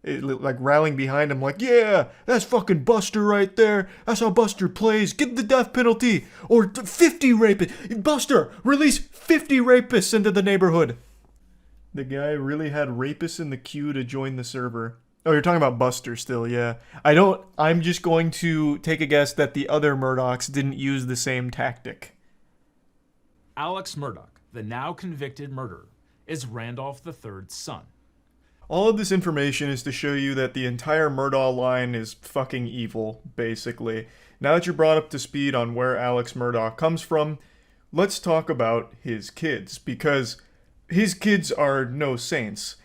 Speaker 1: rallying behind him like, yeah, that's fucking Buster right there. That's how Buster plays. Give the death penalty. Or 50 rapists. Buster, release 50 rapists into the neighborhood. The guy really had rapists in the queue to join the server. Oh, you're talking about Buster still, yeah. I'm just going to take a guess that the other Murdaughs didn't use the same tactic.
Speaker 5: Alex Murdaugh, the now convicted murderer, is Randolph III's son.
Speaker 1: All of this information is to show you that the entire Murdaugh line is fucking evil, basically. Now that you're brought up to speed on where Alex Murdaugh comes from, let's talk about his kids, because his kids are no saints.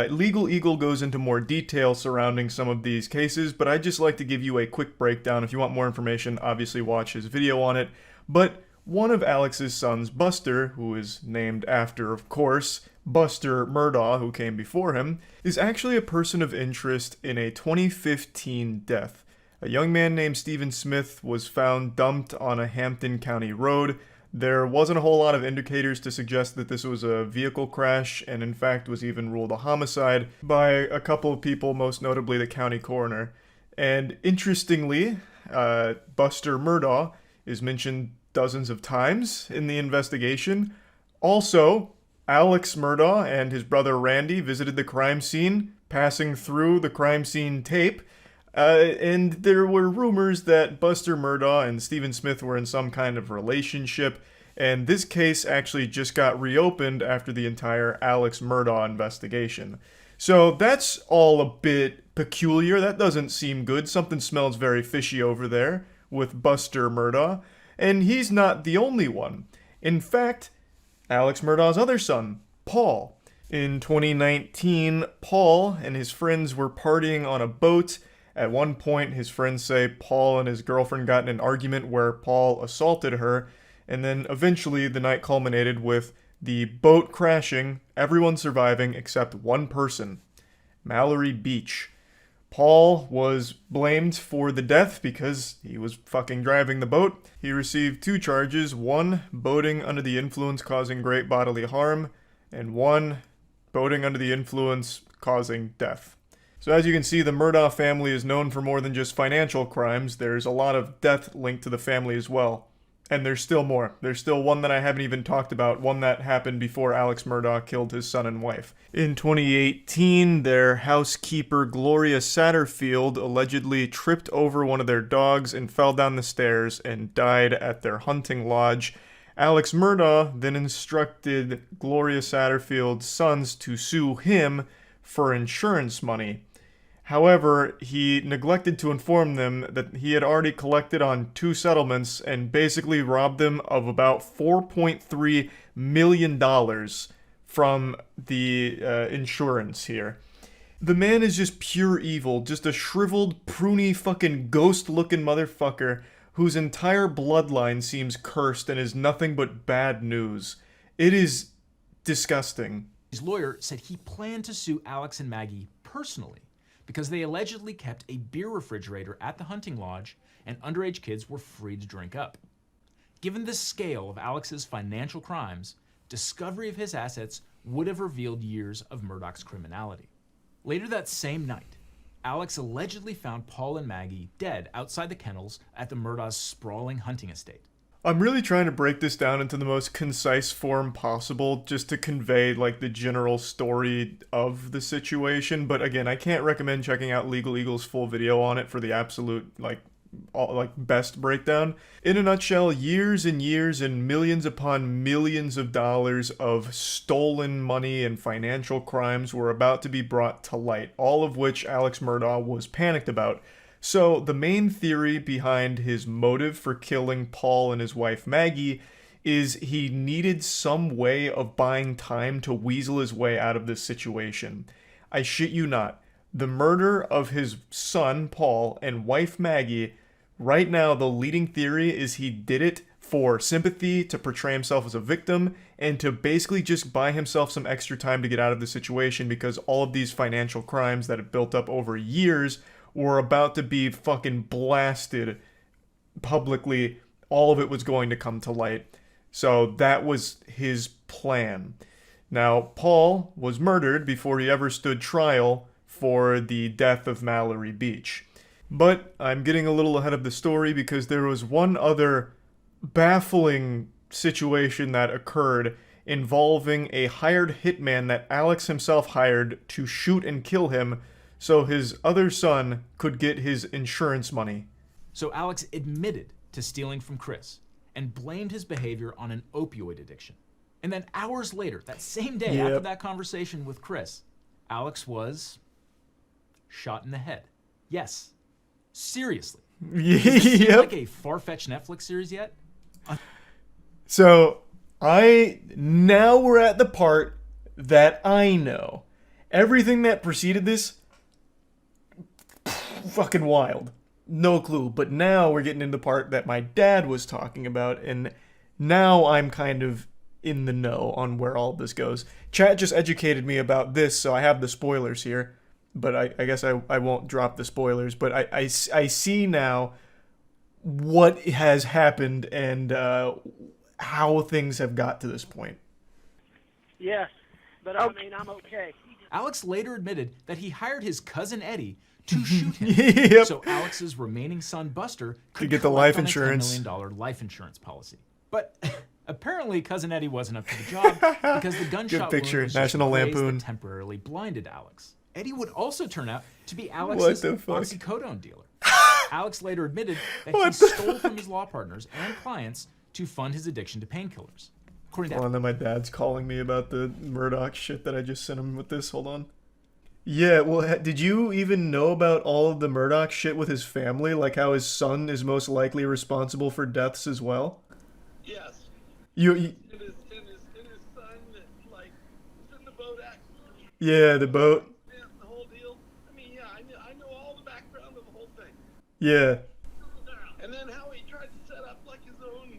Speaker 1: Legal Eagle goes into more detail surrounding some of these cases, but I'd just like to give you a quick breakdown. If you want more information, obviously watch his video on it. But one of Alex's sons, Buster, who is named after, of course, Buster Murdaugh, who came before him, is actually a person of interest in a 2015 death. A young man named Stephen Smith was found dumped on a Hampton County road. There wasn't a whole lot of indicators to suggest that this was a vehicle crash, and in fact was even ruled a homicide by a couple of people, most notably the county coroner. And interestingly, Buster Murdaugh is mentioned dozens of times in the investigation. Also, Alex Murdaugh and his brother Randy visited the crime scene, passing through the crime scene tape, and there were rumors that Buster Murdaugh and Stephen Smith were in some kind of relationship, and this case actually just got reopened after the entire Alex Murdaugh investigation. So that's all a bit peculiar. That doesn't seem good. Something smells very fishy over there with Buster Murdaugh. And he's not the only one. In fact, Alex Murdaugh's other son, Paul. In 2019, Paul and his friends were partying on a boat. At one point, his friends say Paul and his girlfriend got in an argument where Paul assaulted her, and then eventually the night culminated with the boat crashing, everyone surviving except one person, Mallory Beach. Paul was blamed for the death because he was fucking driving the boat. He received 2 charges, one, boating under the influence causing great bodily harm, and one, boating under the influence causing death. So as you can see, the Murdaugh family is known for more than just financial crimes. There's a lot of death linked to the family as well. And there's still more. There's still one that I haven't even talked about, one that happened before Alex Murdaugh killed his son and wife. In 2018, their housekeeper Gloria Satterfield allegedly tripped over one of their dogs and fell down the stairs and died at their hunting lodge. Alex Murdaugh then instructed Gloria Satterfield's sons to sue him for insurance money. However, he neglected to inform them that he had already collected on 2 settlements and basically robbed them of about $4.3 million from the insurance here. The man is just pure evil, just a shriveled, pruny, fucking ghost-looking motherfucker whose entire bloodline seems cursed and is nothing but bad news. It is disgusting.
Speaker 5: His lawyer said he planned to sue Alex and Maggie personally because they allegedly kept a beer refrigerator at the hunting lodge and underage kids were free to drink up. Given the scale of Alex's financial crimes, discovery of his assets would have revealed years of Murdaugh's criminality. Later that same night, Alex allegedly found Paul and Maggie dead outside the kennels at the Murdaugh's sprawling hunting estate.
Speaker 1: I'm really trying to break this down into the most concise form possible just to convey like the general story of the situation, but again, I can't recommend checking out Legal Eagle's full video on it for the absolute best breakdown. In a nutshell, years and years and millions upon millions of dollars of stolen money and financial crimes were about to be brought to light, all of which Alex Murdaugh was panicked about. So, the main theory behind his motive for killing Paul and his wife Maggie is he needed some way of buying time to weasel his way out of this situation. I shit you not. The murder of his son, Paul, and wife Maggie, right now the leading theory is he did it for sympathy, to portray himself as a victim, and to basically just buy himself some extra time to get out of the situation because all of these financial crimes that have built up over years were about to be fucking blasted publicly. All of it was going to come to light. So that was his plan. Now, Paul was murdered before he ever stood trial for the death of Mallory Beach. But I'm getting a little ahead of the story because there was one other baffling situation that occurred involving a hired hitman that Alex himself hired to shoot and kill him so his other son could get his insurance money.
Speaker 5: So Alex admitted to stealing from Chris and blamed his behavior on an opioid addiction. And then hours later, that same day after that conversation with Chris, Alex was shot in the head. Yes. Seriously. Does this seem like a far-fetched Netflix series yet?
Speaker 1: So, now we're at the part that I know. Everything that preceded this, fucking wild. No clue. But now we're getting into the part that my dad was talking about, and now I'm kind of in the know on where all this goes. Chat just educated me about this, so I have the spoilers here. But I guess I won't drop the spoilers. But I see now what has happened and how things have got to this point.
Speaker 7: Yes, but I mean, I'm okay.
Speaker 5: Alex later admitted that he hired his cousin Eddie to shoot him. So Alex's remaining son Buster could
Speaker 1: get the life insurance.
Speaker 5: $10 million life insurance policy. But apparently cousin Eddie wasn't up to the job because the gunshot wound was
Speaker 1: National
Speaker 5: just
Speaker 1: Lampoon
Speaker 5: that temporarily blinded Alex. Eddie would also turn out to be Alex's oxycodone dealer. Alex later admitted that he stole from his law partners and clients to fund his addiction to painkillers. According to
Speaker 1: and then my dad's calling me about the Murdaugh shit that I just sent him with this. Hold on. Yeah, well, did you even know about all of the Murdaugh shit with his family? Like how his son is most likely responsible for deaths as well?
Speaker 7: Yes.
Speaker 1: You
Speaker 7: And his son that, like, was in the boat accident.
Speaker 1: yeah, the boat.
Speaker 7: Yeah, the whole deal. I mean, yeah, I know all the background of the whole thing.
Speaker 1: Yeah.
Speaker 7: And then how he tried to set up, like, his own...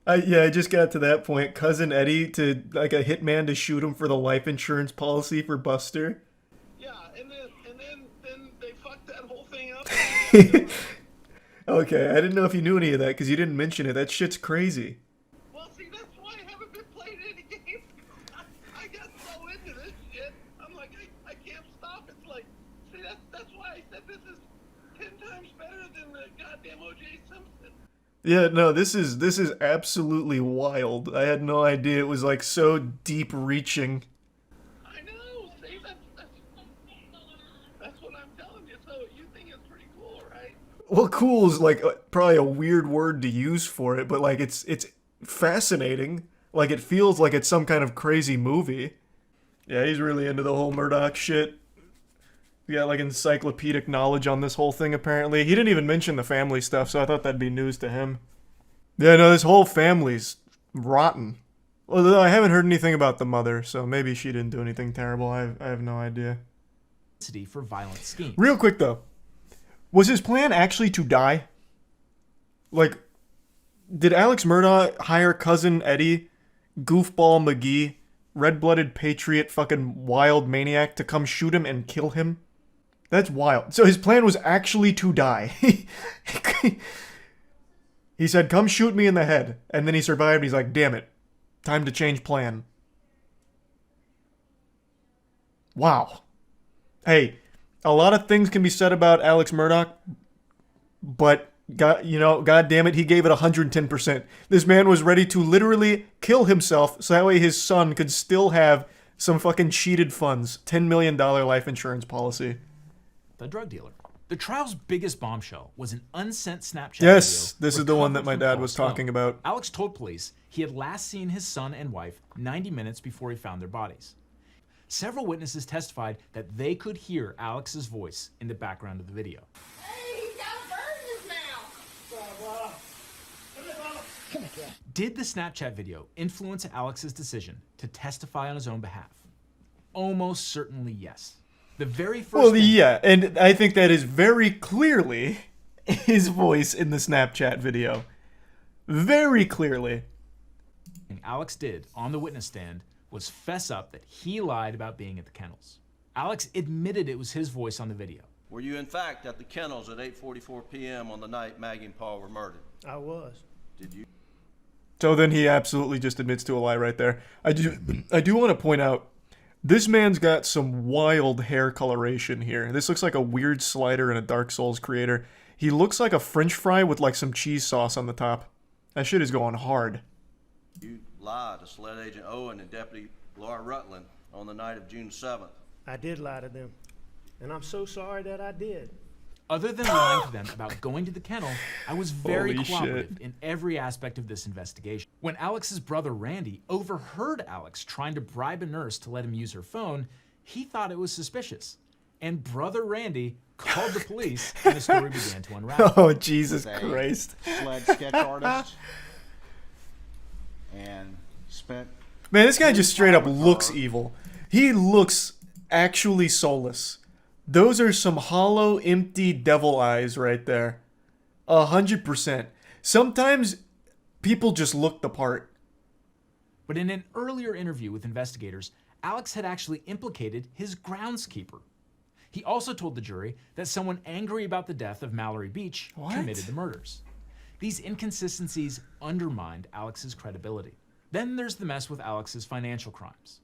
Speaker 1: Yeah, I just got to that point. Cousin Eddie to like a hitman to shoot him for the life insurance policy for Buster.
Speaker 7: Yeah, and then they fucked that whole thing up.
Speaker 1: Okay, I didn't know if you knew any of that because you didn't mention it. That shit's crazy.
Speaker 7: Well, see, that's why I haven't been playing any games. I got so into this shit. I'm like, I can't stop. It's like, see, that's why I said this is 10 times better than the goddamn O.J. Simpson.
Speaker 1: Yeah, no, this is absolutely wild. I had no idea it was like so deep reaching.
Speaker 7: I know. See, that's what I'm telling you. So you think it's pretty cool, right?
Speaker 1: Well, cool is like probably a weird word to use for it, but like it's fascinating. Like it feels like it's some kind of crazy movie. Yeah, he's really into the whole Murdaugh shit. He got like encyclopedic knowledge on this whole thing apparently. He didn't even mention the family stuff, so I thought that'd be news to him. Yeah, no, this whole family's rotten. Although I haven't heard anything about the mother, so maybe she didn't do anything terrible. I have no idea.
Speaker 5: For violent schemes.
Speaker 1: Real quick though, was his plan actually to die? Like, did Alex Murdaugh hire cousin Eddie, goofball McGee, red-blooded patriot, fucking wild maniac to come shoot him and kill him? That's wild. So his plan was actually to die. He said, come shoot me in the head. And then he survived. He's like, damn it. Time to change plan. Wow. Hey, a lot of things can be said about Alex Murdaugh, but God damn it, he gave it 110%. This man was ready to literally kill himself so that way his son could still have some fucking cheated funds. $10 million life insurance policy.
Speaker 5: The drug dealer. The trial's biggest bombshell was an unsent Snapchat
Speaker 1: Yes,
Speaker 5: video
Speaker 1: this is the one that my
Speaker 5: recovered from
Speaker 1: dad was
Speaker 5: Paul's
Speaker 1: talking
Speaker 5: phone.
Speaker 1: about.
Speaker 5: Alex told police he had last seen his son and wife 90 minutes before he found their bodies. Several witnesses testified that they could hear Alex's voice in the background of the video.
Speaker 7: Hey, he's got a bird in his mouth.
Speaker 5: Did the Snapchat video influence Alex's decision to testify on his own behalf? Almost certainly yes. The very first
Speaker 1: Well,
Speaker 5: thing
Speaker 1: yeah, and I think that is very clearly his voice in the Snapchat video. Very clearly.
Speaker 5: Alex did on the witness stand was fess up that he lied about being at the kennels. Alex admitted it was his voice on the video.
Speaker 8: Were you in fact at the kennels at 8:44 p.m. on the night Maggie and Paul were murdered?
Speaker 7: I was.
Speaker 8: Did you?
Speaker 1: So then he absolutely just admits to a lie right there. I do want to point out, this man's got some wild hair coloration here. This looks like a weird slider in a Dark Souls creator. He looks like a French fry with like some cheese sauce on the top. That shit is going hard.
Speaker 8: You lied to Sled Agent Owen and Deputy Laura Rutland on the night of June 7th.
Speaker 7: I did lie to them. And I'm so sorry that I did.
Speaker 5: Other than lying to them about going to the kennel, I was very
Speaker 1: Holy
Speaker 5: cooperative
Speaker 1: shit.
Speaker 5: in every aspect of this investigation. When Alex's brother Randy overheard Alex trying to bribe a nurse to let him use her phone, he thought it was suspicious. And brother Randy called the police and the story began to unravel.
Speaker 1: Oh, Jesus Christ.
Speaker 9: Sled sketch artist and spent
Speaker 1: Man, this guy just straight up looks evil. He looks actually soulless. Those are some hollow, empty devil eyes right there. 100%. Sometimes people just look the part.
Speaker 5: But in an earlier interview with investigators, Alex had actually implicated his groundskeeper. He also told the jury that someone angry about the death of Mallory Beach committed the murders. These inconsistencies undermined Alex's credibility. Then there's the mess with Alex's financial crimes.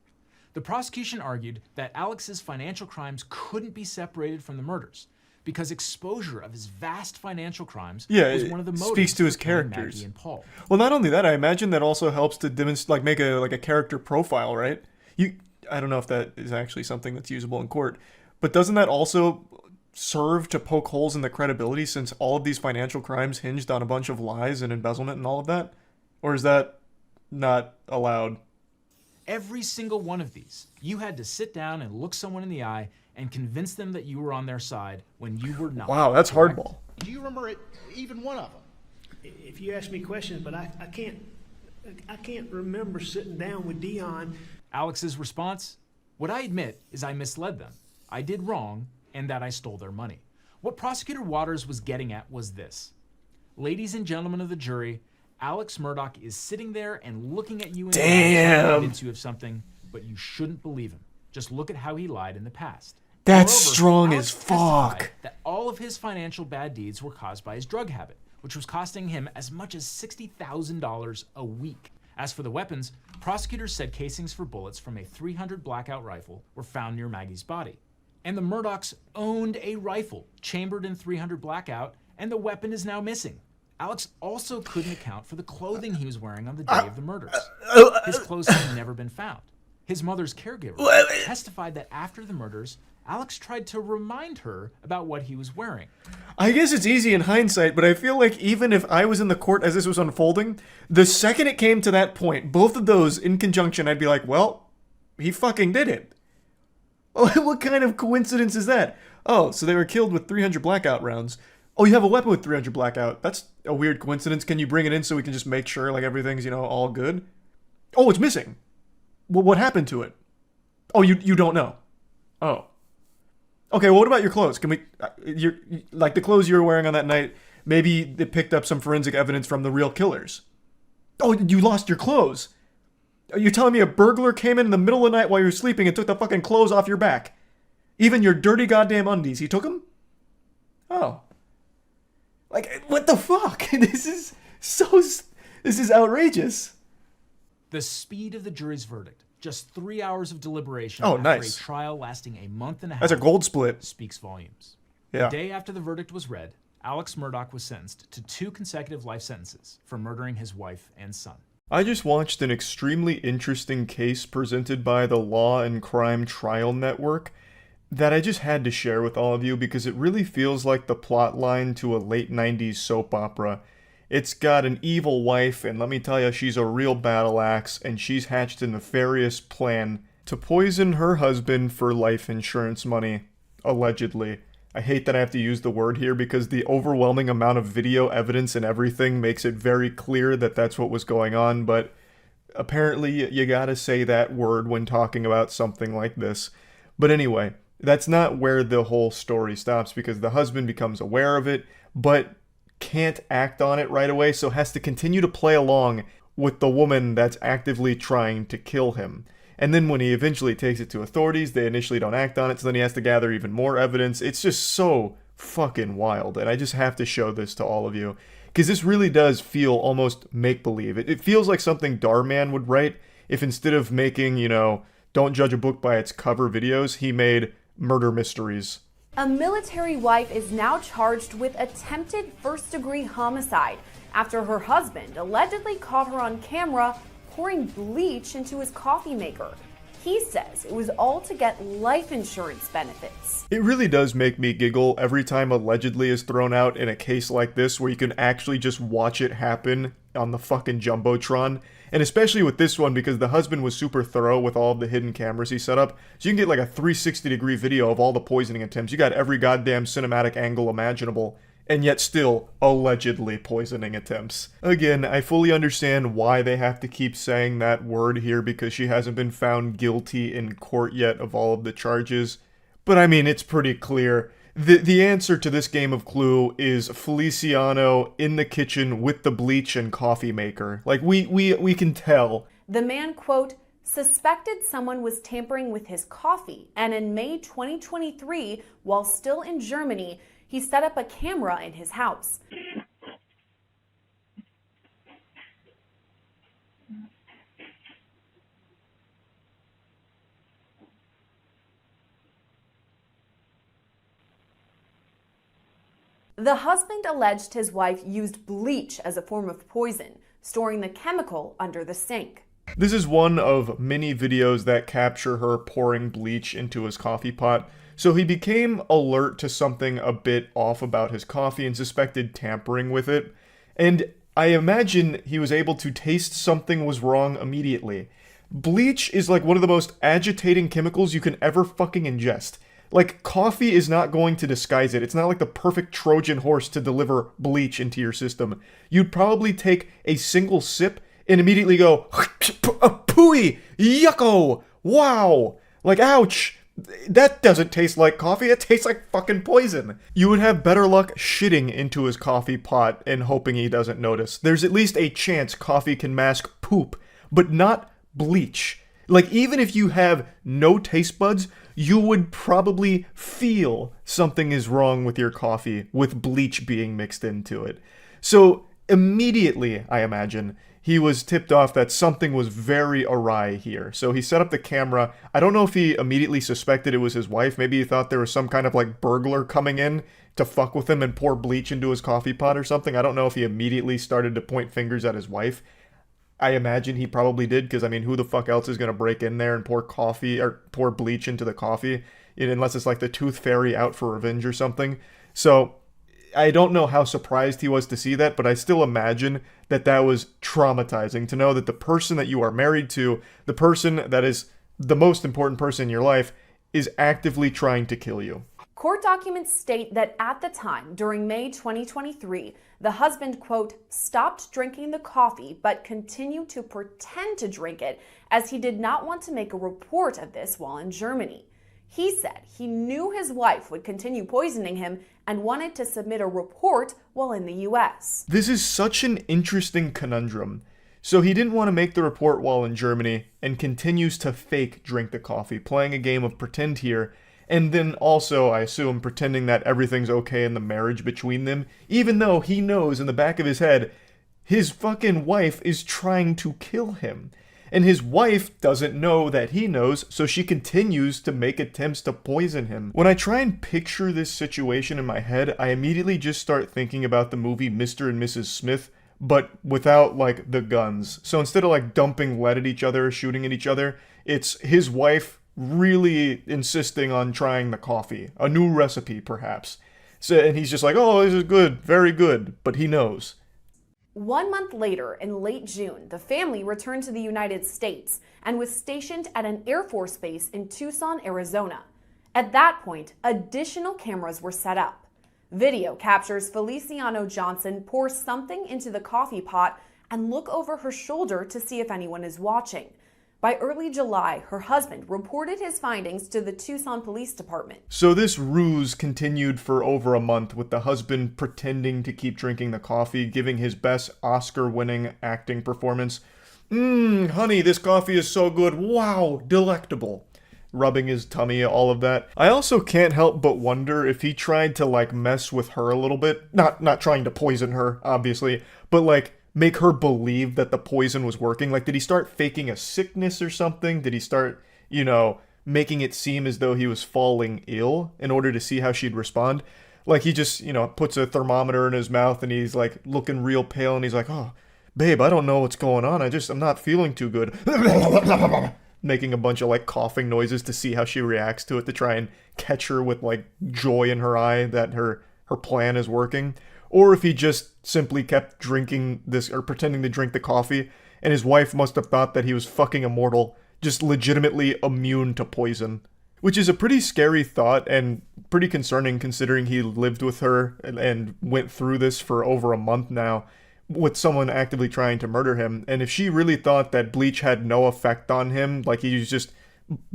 Speaker 5: The prosecution argued that Alex's financial crimes couldn't be separated from the murders because exposure of his vast financial crimes was one of the motives
Speaker 1: speaks to his
Speaker 5: for killing
Speaker 1: characters.
Speaker 5: Maggie and Paul.
Speaker 1: Well, not only that, I imagine that also helps to demonstrate, like, make a character profile, right? I don't know if that is actually something that's usable in court, but doesn't that also serve to poke holes in the credibility since all of these financial crimes hinged on a bunch of lies and embezzlement and all of that? Or is that not allowed?
Speaker 5: every single one of these, you had to sit down and look someone in the eye and convince them that you were on their side when you were not.
Speaker 1: Wow, that's hardball.
Speaker 9: Do you remember even one of them?
Speaker 10: If you ask me questions, but I can't remember sitting down with Dion.
Speaker 5: Alex's response? What I admit is I misled them. I did wrong, and that I stole their money. What Prosecutor Waters was getting at was this. Ladies and gentlemen of the jury, Alex Murdaugh is sitting there and looking at you in the eye to convince you of something, but you shouldn't believe him. Just look at how he lied in the past.
Speaker 1: That's
Speaker 5: Moreover,
Speaker 1: strong
Speaker 5: Alex
Speaker 1: as fuck.
Speaker 5: testified that all of his financial bad deeds were caused by his drug habit, which was costing him as much as $60,000 a week. As for the weapons, prosecutors said casings for bullets from a .300 Blackout rifle were found near Maggie's body. And the Murdaughs owned a rifle chambered in .300 Blackout, and the weapon is now missing. Alex also couldn't account for the clothing he was wearing on the day of the murders. His clothes had never been found. His mother's caregiver testified that after the murders, Alex tried to remind her about what he was wearing.
Speaker 1: I guess it's easy in hindsight, but I feel like even if I was in the court as this was unfolding, the second it came to that point, both of those in conjunction, I'd be like, well, he fucking did it. Oh, what kind of coincidence is that? Oh, so they were killed with .300 Blackout rounds. Oh, you have a weapon with .300 Blackout. That's a weird coincidence. Can you bring it in so we can just make sure like everything's, all good? Oh, it's missing. Well, what happened to it? Oh, you don't know. Oh. Okay, well, what about your clothes? Can we, like the clothes you were wearing on that night, maybe they picked up some forensic evidence from the real killers. Oh, you lost your clothes. Are you telling me a burglar came in the middle of the night while you were sleeping and took the fucking clothes off your back? Even your dirty goddamn undies, he took them? Oh. Like, what the fuck? This is outrageous.
Speaker 5: The speed of the jury's verdict, just 3 hours of deliberation
Speaker 1: Oh,
Speaker 5: after
Speaker 1: nice.
Speaker 5: a trial lasting a month and a half.
Speaker 1: That's a gold split.
Speaker 5: Speaks volumes.
Speaker 1: Yeah.
Speaker 5: The day after the verdict was read, Alex Murdaugh was sentenced to 2 consecutive life sentences for murdering his wife and son.
Speaker 1: I just watched an extremely interesting case presented by the Law and Crime Trial Network that I just had to share with all of you because it really feels like the plot line to a late 90s soap opera. It's got an evil wife, and let me tell you, she's a real battle axe, and she's hatched a nefarious plan to poison her husband for life insurance money, allegedly. I hate that I have to use the word here because the overwhelming amount of video evidence and everything makes it very clear that that's what was going on, but apparently you gotta say that word when talking about something like this. But anyway, that's not where the whole story stops because the husband becomes aware of it, but can't act on it right away, so has to continue to play along with the woman that's actively trying to kill him. And then when he eventually takes it to authorities, they initially don't act on it, so then he has to gather even more evidence. It's just so fucking wild, and I just have to show this to all of you. Because this really does feel almost make-believe. It feels like something Darman would write if instead of making, don't judge a book by its cover videos, he made murder mysteries.
Speaker 11: A military wife is now charged with attempted first-degree homicide after her husband allegedly caught her on camera pouring bleach into his coffee maker. He says it was all to get life insurance benefits.
Speaker 1: It really does make me giggle every time allegedly is thrown out in a case like this where you can actually just watch it happen on the fucking Jumbotron. And especially with this one because the husband was super thorough with all of the hidden cameras he set up. So you can get like a 360-degree video of all the poisoning attempts. You got every goddamn cinematic angle imaginable. And yet still allegedly poisoning attempts. Again, I fully understand why they have to keep saying that word here because she hasn't been found guilty in court yet of all of the charges. But I mean, it's pretty clear. The answer to this game of Clue is Feliciano in the kitchen with the bleach and coffee maker. Like, we can tell.
Speaker 11: The man, quote, suspected someone was tampering with his coffee, and in May 2023, while still in Germany, he set up a camera in his house. The husband alleged his wife used bleach as a form of poison, storing the chemical under the sink.
Speaker 1: This is one of many videos that capture her pouring bleach into his coffee pot. So he became alert to something a bit off about his coffee and suspected tampering with it. And I imagine he was able to taste something was wrong immediately. bleach is like one of the most agitating chemicals you can ever fucking ingest. Like, coffee is not going to disguise it. It's not like the perfect Trojan horse to deliver bleach into your system. You'd probably take a single sip and immediately go, pooey, yucko, wow, like, ouch. That doesn't taste like coffee, it tastes like fucking poison. You would have better luck shitting into his coffee pot and hoping he doesn't notice. There's at least a chance coffee can mask poop, but not bleach. Like, even if you have no taste buds, you would probably feel something is wrong with your coffee with bleach being mixed into it. So immediately, I imagine, he was tipped off that something was very awry here. So he set up the camera. I don't know if he immediately suspected it was his wife. Maybe he thought there was some kind of like burglar coming in to fuck with him and pour bleach into his coffee pot or something. I don't know if he immediately started to point fingers at his wife. I imagine he probably did, because I mean, who the fuck else is going to break in there and pour coffee or pour bleach into the coffee, unless it's like the Tooth Fairy out for revenge or something. So I don't know how surprised he was to see that, but I still imagine that that was traumatizing to know that the person that you are married to, the person that is the most important person in your life, is actively trying to kill you.
Speaker 11: Court documents state that at the time, during May 2023, the husband, quote, stopped drinking the coffee but continued to pretend to drink it as he did not want to make a report of this while in Germany. He said he knew his wife would continue poisoning him and wanted to submit a report while in the US.
Speaker 1: This is such an interesting conundrum. So he didn't want to make the report while in Germany and continues to fake drink the coffee, playing a game of pretend here, and then also, I assume, pretending that everything's okay in the marriage between them, even though he knows in the back of his head his fucking wife is trying to kill him. And his wife doesn't know that he knows, so she continues to make attempts to poison him. When I try and picture this situation in my head, I immediately just start thinking about the movie Mr. and Mrs. Smith, but without, like, the guns. So instead of, like, dumping lead at each other or shooting at each other, it's his wife really insisting on trying the coffee. A new recipe, perhaps. So, and he's just like, oh, this is good, very good, but he knows.
Speaker 11: 1 month later, in late June, the family returned to the United States and was stationed at an Air Force base in Tucson, Arizona. At that point, additional cameras were set up. Video captures Feliciano Johnson pour something into the coffee pot and look over her shoulder to see if anyone is watching. By early July, her husband reported his findings to the Tucson Police Department.
Speaker 1: So this ruse continued for over a month, with the husband pretending to keep drinking the coffee, giving his best Oscar-winning acting performance. Honey, this coffee is so good. Wow, delectable. Rubbing his tummy, all of that. I also can't help but wonder if he tried to, like, mess with her a little bit. Not trying to poison her, obviously, but, like, make her believe that the poison was working. Like, did he start faking a sickness or something? Did he start, making it seem as though he was falling ill in order to see how she'd respond? Like, he just, puts a thermometer in his mouth and he's, like, looking real pale and he's like, oh, babe, I don't know what's going on. I'm not feeling too good. Making a bunch of, like, coughing noises to see how she reacts to it, to try and catch her with, like, joy in her eye that her plan is working. Or if he just simply kept drinking this, or pretending to drink the coffee, and his wife must have thought that he was fucking immortal, just legitimately immune to poison. Which is a pretty scary thought, and pretty concerning considering he lived with her and went through this for over a month now, with someone actively trying to murder him. And if she really thought that bleach had no effect on him, like he was just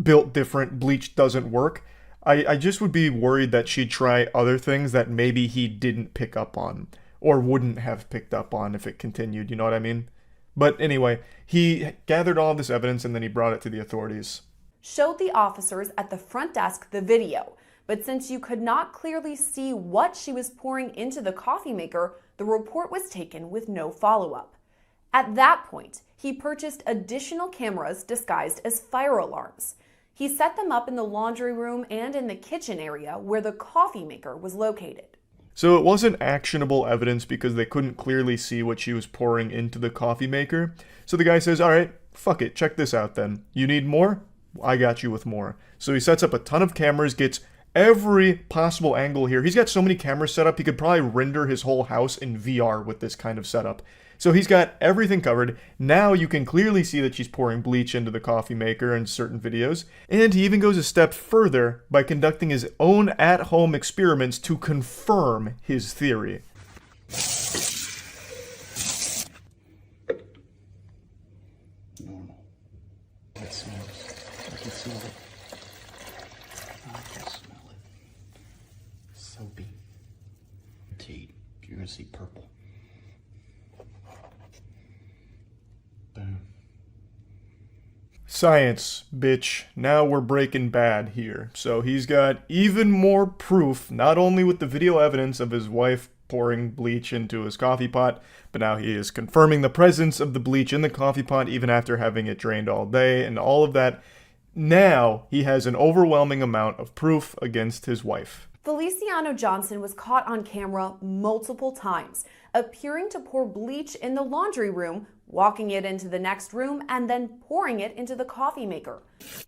Speaker 1: built different, bleach doesn't work, I just would be worried that she'd try other things that maybe he didn't pick up on, or wouldn't have picked up on if it continued, you know what I mean? But anyway, he gathered all this evidence and then he brought it to the authorities.
Speaker 11: Showed the officers at the front desk the video, but since you could not clearly see what she was pouring into the coffee maker, the report was taken with no follow-up. At that point, he purchased additional cameras disguised as fire alarms. He set them up in the laundry room and in the kitchen area where the coffee maker was located.
Speaker 1: So it wasn't actionable evidence because they couldn't clearly see what she was pouring into the coffee maker. So the guy says, all right, fuck it, check this out then. You need more? I got you with more. So he sets up a ton of cameras, gets every possible angle here. He's got so many cameras set up, he could probably render his whole house in VR with this kind of setup. So he's got everything covered. Now you can clearly see that she's pouring bleach into the coffee maker in certain videos. And he even goes a step further by conducting his own at-home experiments to confirm his theory.
Speaker 9: Normal. It smells. I can smell it. I can smell it. Soapy. Tea. You're gonna see purple. Boom.
Speaker 1: Science, bitch. Now we're Breaking Bad here. So he's got even more proof, not only with the video evidence of his wife pouring bleach into his coffee pot, but now he is confirming the presence of the bleach in the coffee pot even after having it drained all day and all of that. Now he has an overwhelming amount of proof against his wife.
Speaker 11: Feliciano Johnson was caught on camera multiple times, appearing to pour bleach in the laundry room, walking it into the next room, and then pouring it into the coffee maker.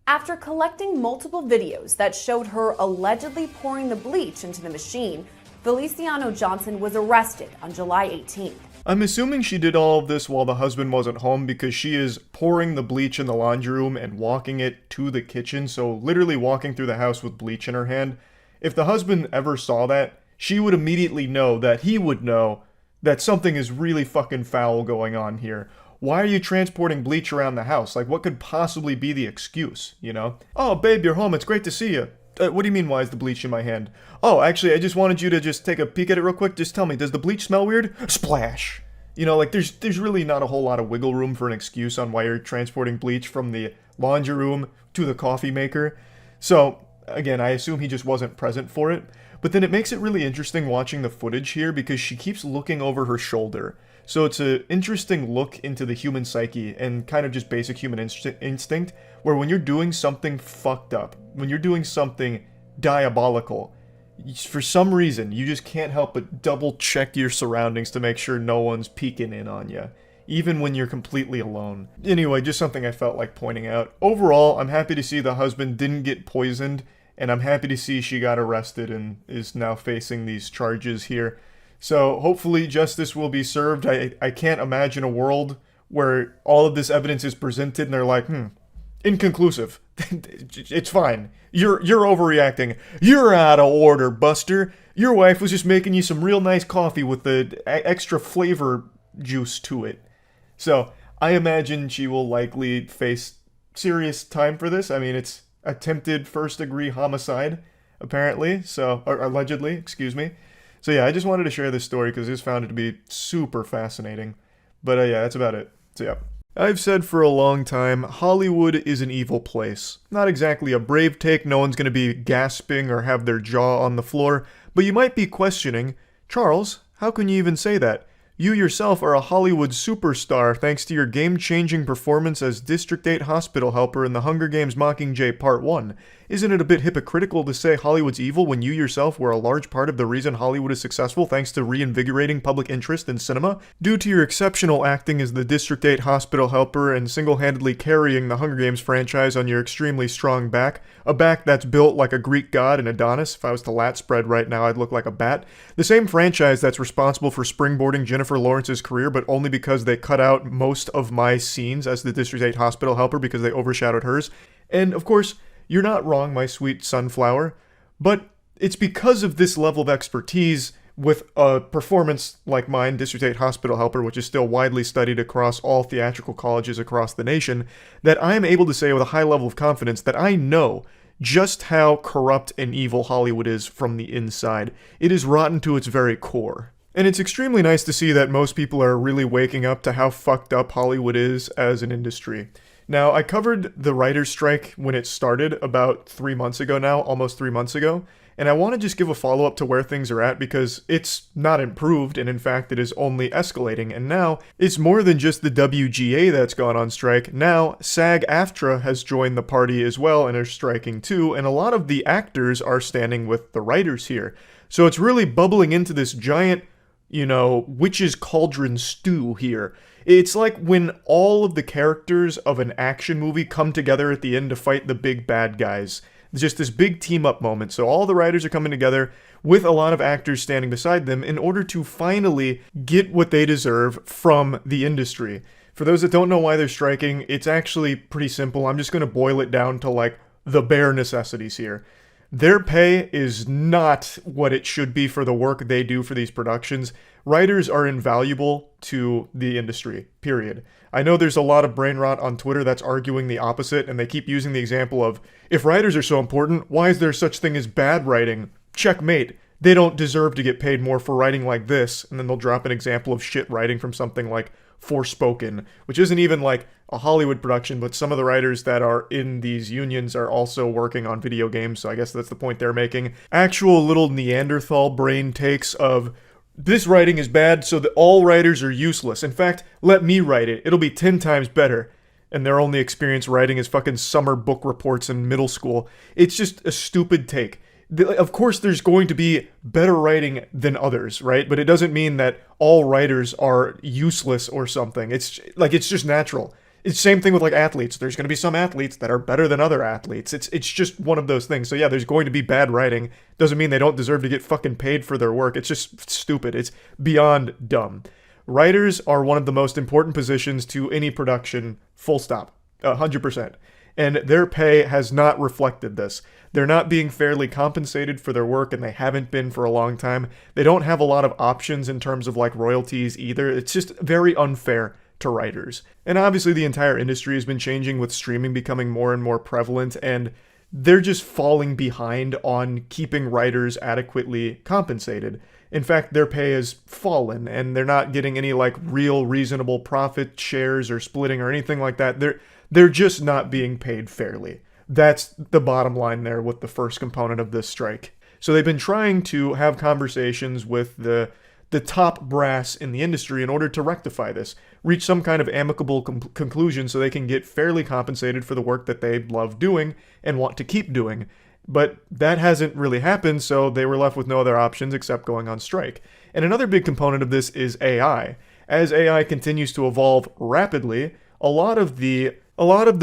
Speaker 11: After collecting multiple videos that showed her allegedly pouring the bleach into the machine, Feliciano Johnson was arrested on July 18th.
Speaker 1: I'm assuming she did all of this while the husband wasn't home because she is pouring the bleach in the laundry room and walking it to the kitchen, so literally walking through the house with bleach in her hand. If the husband ever saw that, she would immediately know that he would know that something is really fucking foul going on here. Why are you transporting bleach around the house? Like, what could possibly be the excuse, you know? Oh, babe, you're home. It's great to see you. What do you mean, why is the bleach in my hand? Oh, actually, I just wanted you to just take a peek at it real quick. Just tell me, does the bleach smell weird? Splash! You know, like, there's really not a whole lot of wiggle room for an excuse on why you're transporting bleach from the laundry room to the coffee maker. So, again, I assume he just wasn't present for it. But then it makes it really interesting watching the footage here because she keeps looking over her shoulder. So it's an interesting look into the human psyche and kind of just basic human instinct, where when you're doing something fucked up, when you're doing something diabolical, for some reason, you just can't help but double check your surroundings to make sure no one's peeking in on you, even when you're completely alone. Anyway, just something I felt like pointing out. Overall, I'm happy to see the husband didn't get poisoned, and I'm happy to see she got arrested and is now facing these charges here. So hopefully justice will be served. I can't imagine a world where all of this evidence is presented and they're like, inconclusive. It's fine. You're overreacting. You're out of order, Buster. Your wife was just making you some real nice coffee with the extra flavor juice to it. So I imagine she will likely face serious time for this. I mean, it's attempted first-degree homicide, apparently. So, or allegedly, excuse me. So yeah, I just wanted to share this story because I just found it to be super fascinating. But yeah, that's about it. So yeah. I've said for a long time, Hollywood is an evil place. Not exactly a brave take, no one's going to be gasping or have their jaw on the floor, but you might be questioning, Charles, how can you even say that? You yourself are a Hollywood superstar thanks to your game-changing performance as District 8 hospital helper in the Hunger Games Mockingjay Part 1. Isn't it a bit hypocritical to say Hollywood's evil when you yourself were a large part of the reason Hollywood is successful thanks to reinvigorating public interest in cinema? Due to your exceptional acting as the District 8 hospital helper and single-handedly carrying the Hunger Games franchise on your extremely strong back, a back that's built like a Greek god and Adonis, if I was to lat spread right now I'd look like a bat, the same franchise that's responsible for springboarding Jennifer Lawrence's career but only because they cut out most of my scenes as the District 8 hospital helper because they overshadowed hers. And of course, you're not wrong, my sweet sunflower, but it's because of this level of expertise with a performance like mine, District 8 Hospital Helper, which is still widely studied across all theatrical colleges across the nation, that I am able to say with a high level of confidence that I know just how corrupt and evil Hollywood is from the inside. It is rotten to its very core. And it's extremely nice to see that most people are really waking up to how fucked up Hollywood is as an industry. Now, I covered the writer's strike when it started about 3 months ago now, almost 3 months ago, and I want to just give a follow-up to where things are at because it's not improved, and in fact it is only escalating, and now it's more than just the WGA that's gone on strike. Now, SAG-AFTRA has joined the party as well and are striking too, and a lot of the actors are standing with the writers here. So it's really bubbling into this giant, witch's cauldron stew here. It's like when all of the characters of an action movie come together at the end to fight the big bad guys. just this big team-up moment. So all the writers are coming together with a lot of actors standing beside them in order to finally get what they deserve from the industry. For those that don't know why they're striking, it's actually pretty simple. I'm just going to boil it down to like the bare necessities here. Their pay is not what it should be for the work they do for these productions. Writers are invaluable to the industry, period. I know there's a lot of brain rot on Twitter that's arguing the opposite, and they keep using the example of, if writers are so important, why is there such thing as bad writing? Checkmate. They don't deserve to get paid more for writing like this, and then they'll drop an example of shit writing from something like Forspoken, which isn't even like a Hollywood production, but some of the writers that are in these unions are also working on video games, so I guess that's the point they're making. Actual little Neanderthal brain takes of, this writing is bad, so that all writers are useless. In fact, let me write it. It'll be 10 times better. And their only experience writing is fucking summer book reports in middle school. It's just a stupid take. Of course there's going to be better writing than others, right? But it doesn't mean that all writers are useless or something. It's just natural. It's the same thing with like athletes. There's going to be some athletes that are better than other athletes. It's just one of those things. So yeah, there's going to be bad writing. Doesn't mean they don't deserve to get fucking paid for their work. It's just stupid. It's beyond dumb. Writers are one of the most important positions to any production, full stop, 100%. And their pay has not reflected this. They're not being fairly compensated for their work, and they haven't been for a long time. They don't have a lot of options in terms of like royalties either. It's just very unfair to writers. And obviously the entire industry has been changing with streaming becoming more and more prevalent, and they're just falling behind on keeping writers adequately compensated. In fact, their pay has fallen, and they're not getting any like real reasonable profit shares or splitting or anything like that. They're just not being paid fairly. That's the bottom line there with the first component of this strike. So they've been trying to have conversations with the top brass in the industry in order to rectify this, reach some kind of amicable conclusion so they can get fairly compensated for the work that they love doing and want to keep doing. But that hasn't really happened, so they were left with no other options except going on strike. And another big component of this is AI. As AI continues to evolve rapidly, a lot of the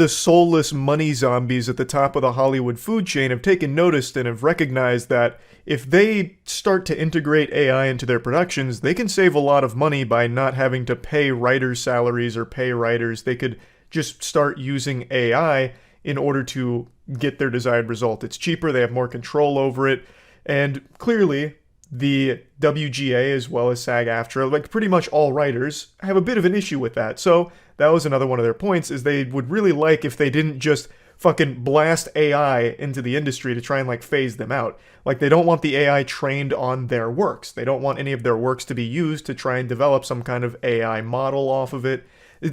Speaker 1: soulless money zombies at the top of the Hollywood food chain have taken notice and have recognized that if they start to integrate AI into their productions, they can save a lot of money by not having to pay writers' salaries or pay writers. They could just start using AI in order to get their desired result. It's cheaper, they have more control over it, and clearly the WGA as well as SAG-AFTRA, like pretty much all writers, have a bit of an issue with that. So that was another one of their points, is they would really like if they didn't just fucking blast AI into the industry to try and like phase them out. Like they don't want the AI trained on their works. They don't want any of their works to be used to try and develop some kind of AI model off of it.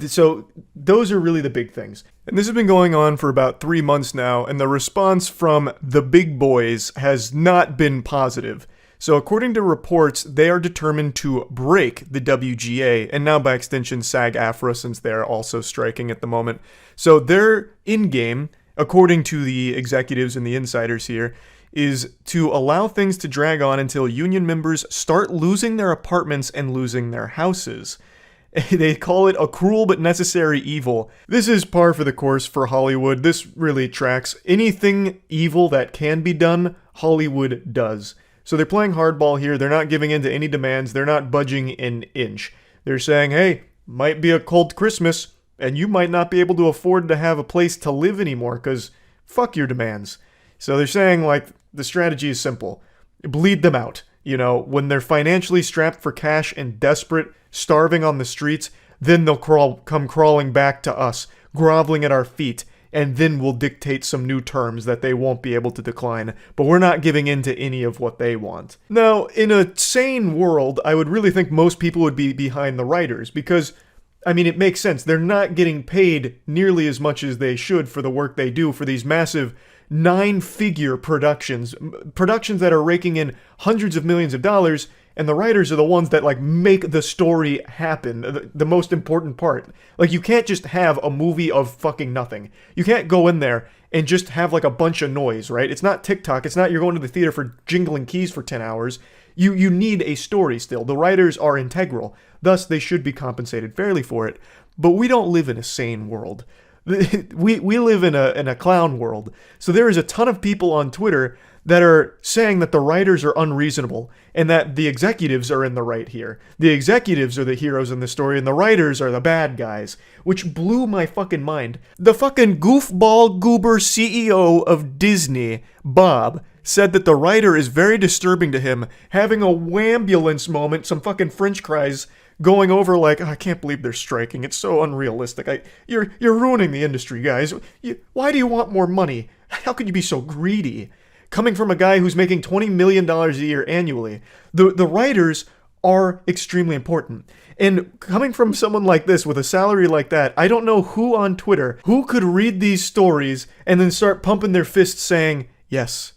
Speaker 1: So those are really the big things. And this has been going on for about 3 months now, and the response from the big boys has not been positive. So according to reports, they are determined to break the WGA, and now by extension SAG-AFTRA, since they're also striking at the moment. So their in-game, according to the executives and the insiders here, is to allow things to drag on until union members start losing their apartments and losing their houses. They call it a cruel but necessary evil. This is par for the course for Hollywood. This really tracks. Anything evil that can be done, Hollywood does. So they're playing hardball here. They're not giving in to any demands. They're not budging an inch. They're saying, hey, might be a cold Christmas, and you might not be able to afford to have a place to live anymore, because fuck your demands. So they're saying, like, the strategy is simple. Bleed them out. You know, when they're financially strapped for cash and desperate, starving on the streets, then they'll come crawling back to us, groveling at our feet, and then we'll dictate some new terms that they won't be able to decline. But we're not giving in to any of what they want. Now, in a sane world, I would really think most people would be behind the writers, because, I mean, it makes sense. They're not getting paid nearly as much as they should for the work they do for these massive 9-figure productions that are raking in hundreds of millions of dollars, and the writers are the ones that like make the story happen, the most important part. Like, you can't just have a movie of fucking nothing. You can't go in there and just have like a bunch of noise, right? It's not TikTok. It's not you're going to the theater for jingling keys for 10 hours. You need a story still. The writers are integral. Thus, they should be compensated fairly for it. But we don't live in a sane world. We live in a clown world. So there is a ton of people on Twitter that are saying that the writers are unreasonable and that the executives are in the right here. The executives are the heroes in the story and the writers are the bad guys, which blew my fucking mind. The fucking goofball goober CEO of Disney, Bob, said that the writer is very disturbing to him, having a wambulance moment, some fucking French cries, going over like, oh, I can't believe they're striking. It's so unrealistic. You're ruining the industry, guys. Why do you want more money? How could you be so greedy? Coming from a guy who's making $20 million a year annually, the writers are extremely important. And coming from someone like this with a salary like that, I don't know who on Twitter who could read these stories and then start pumping their fists saying, yes,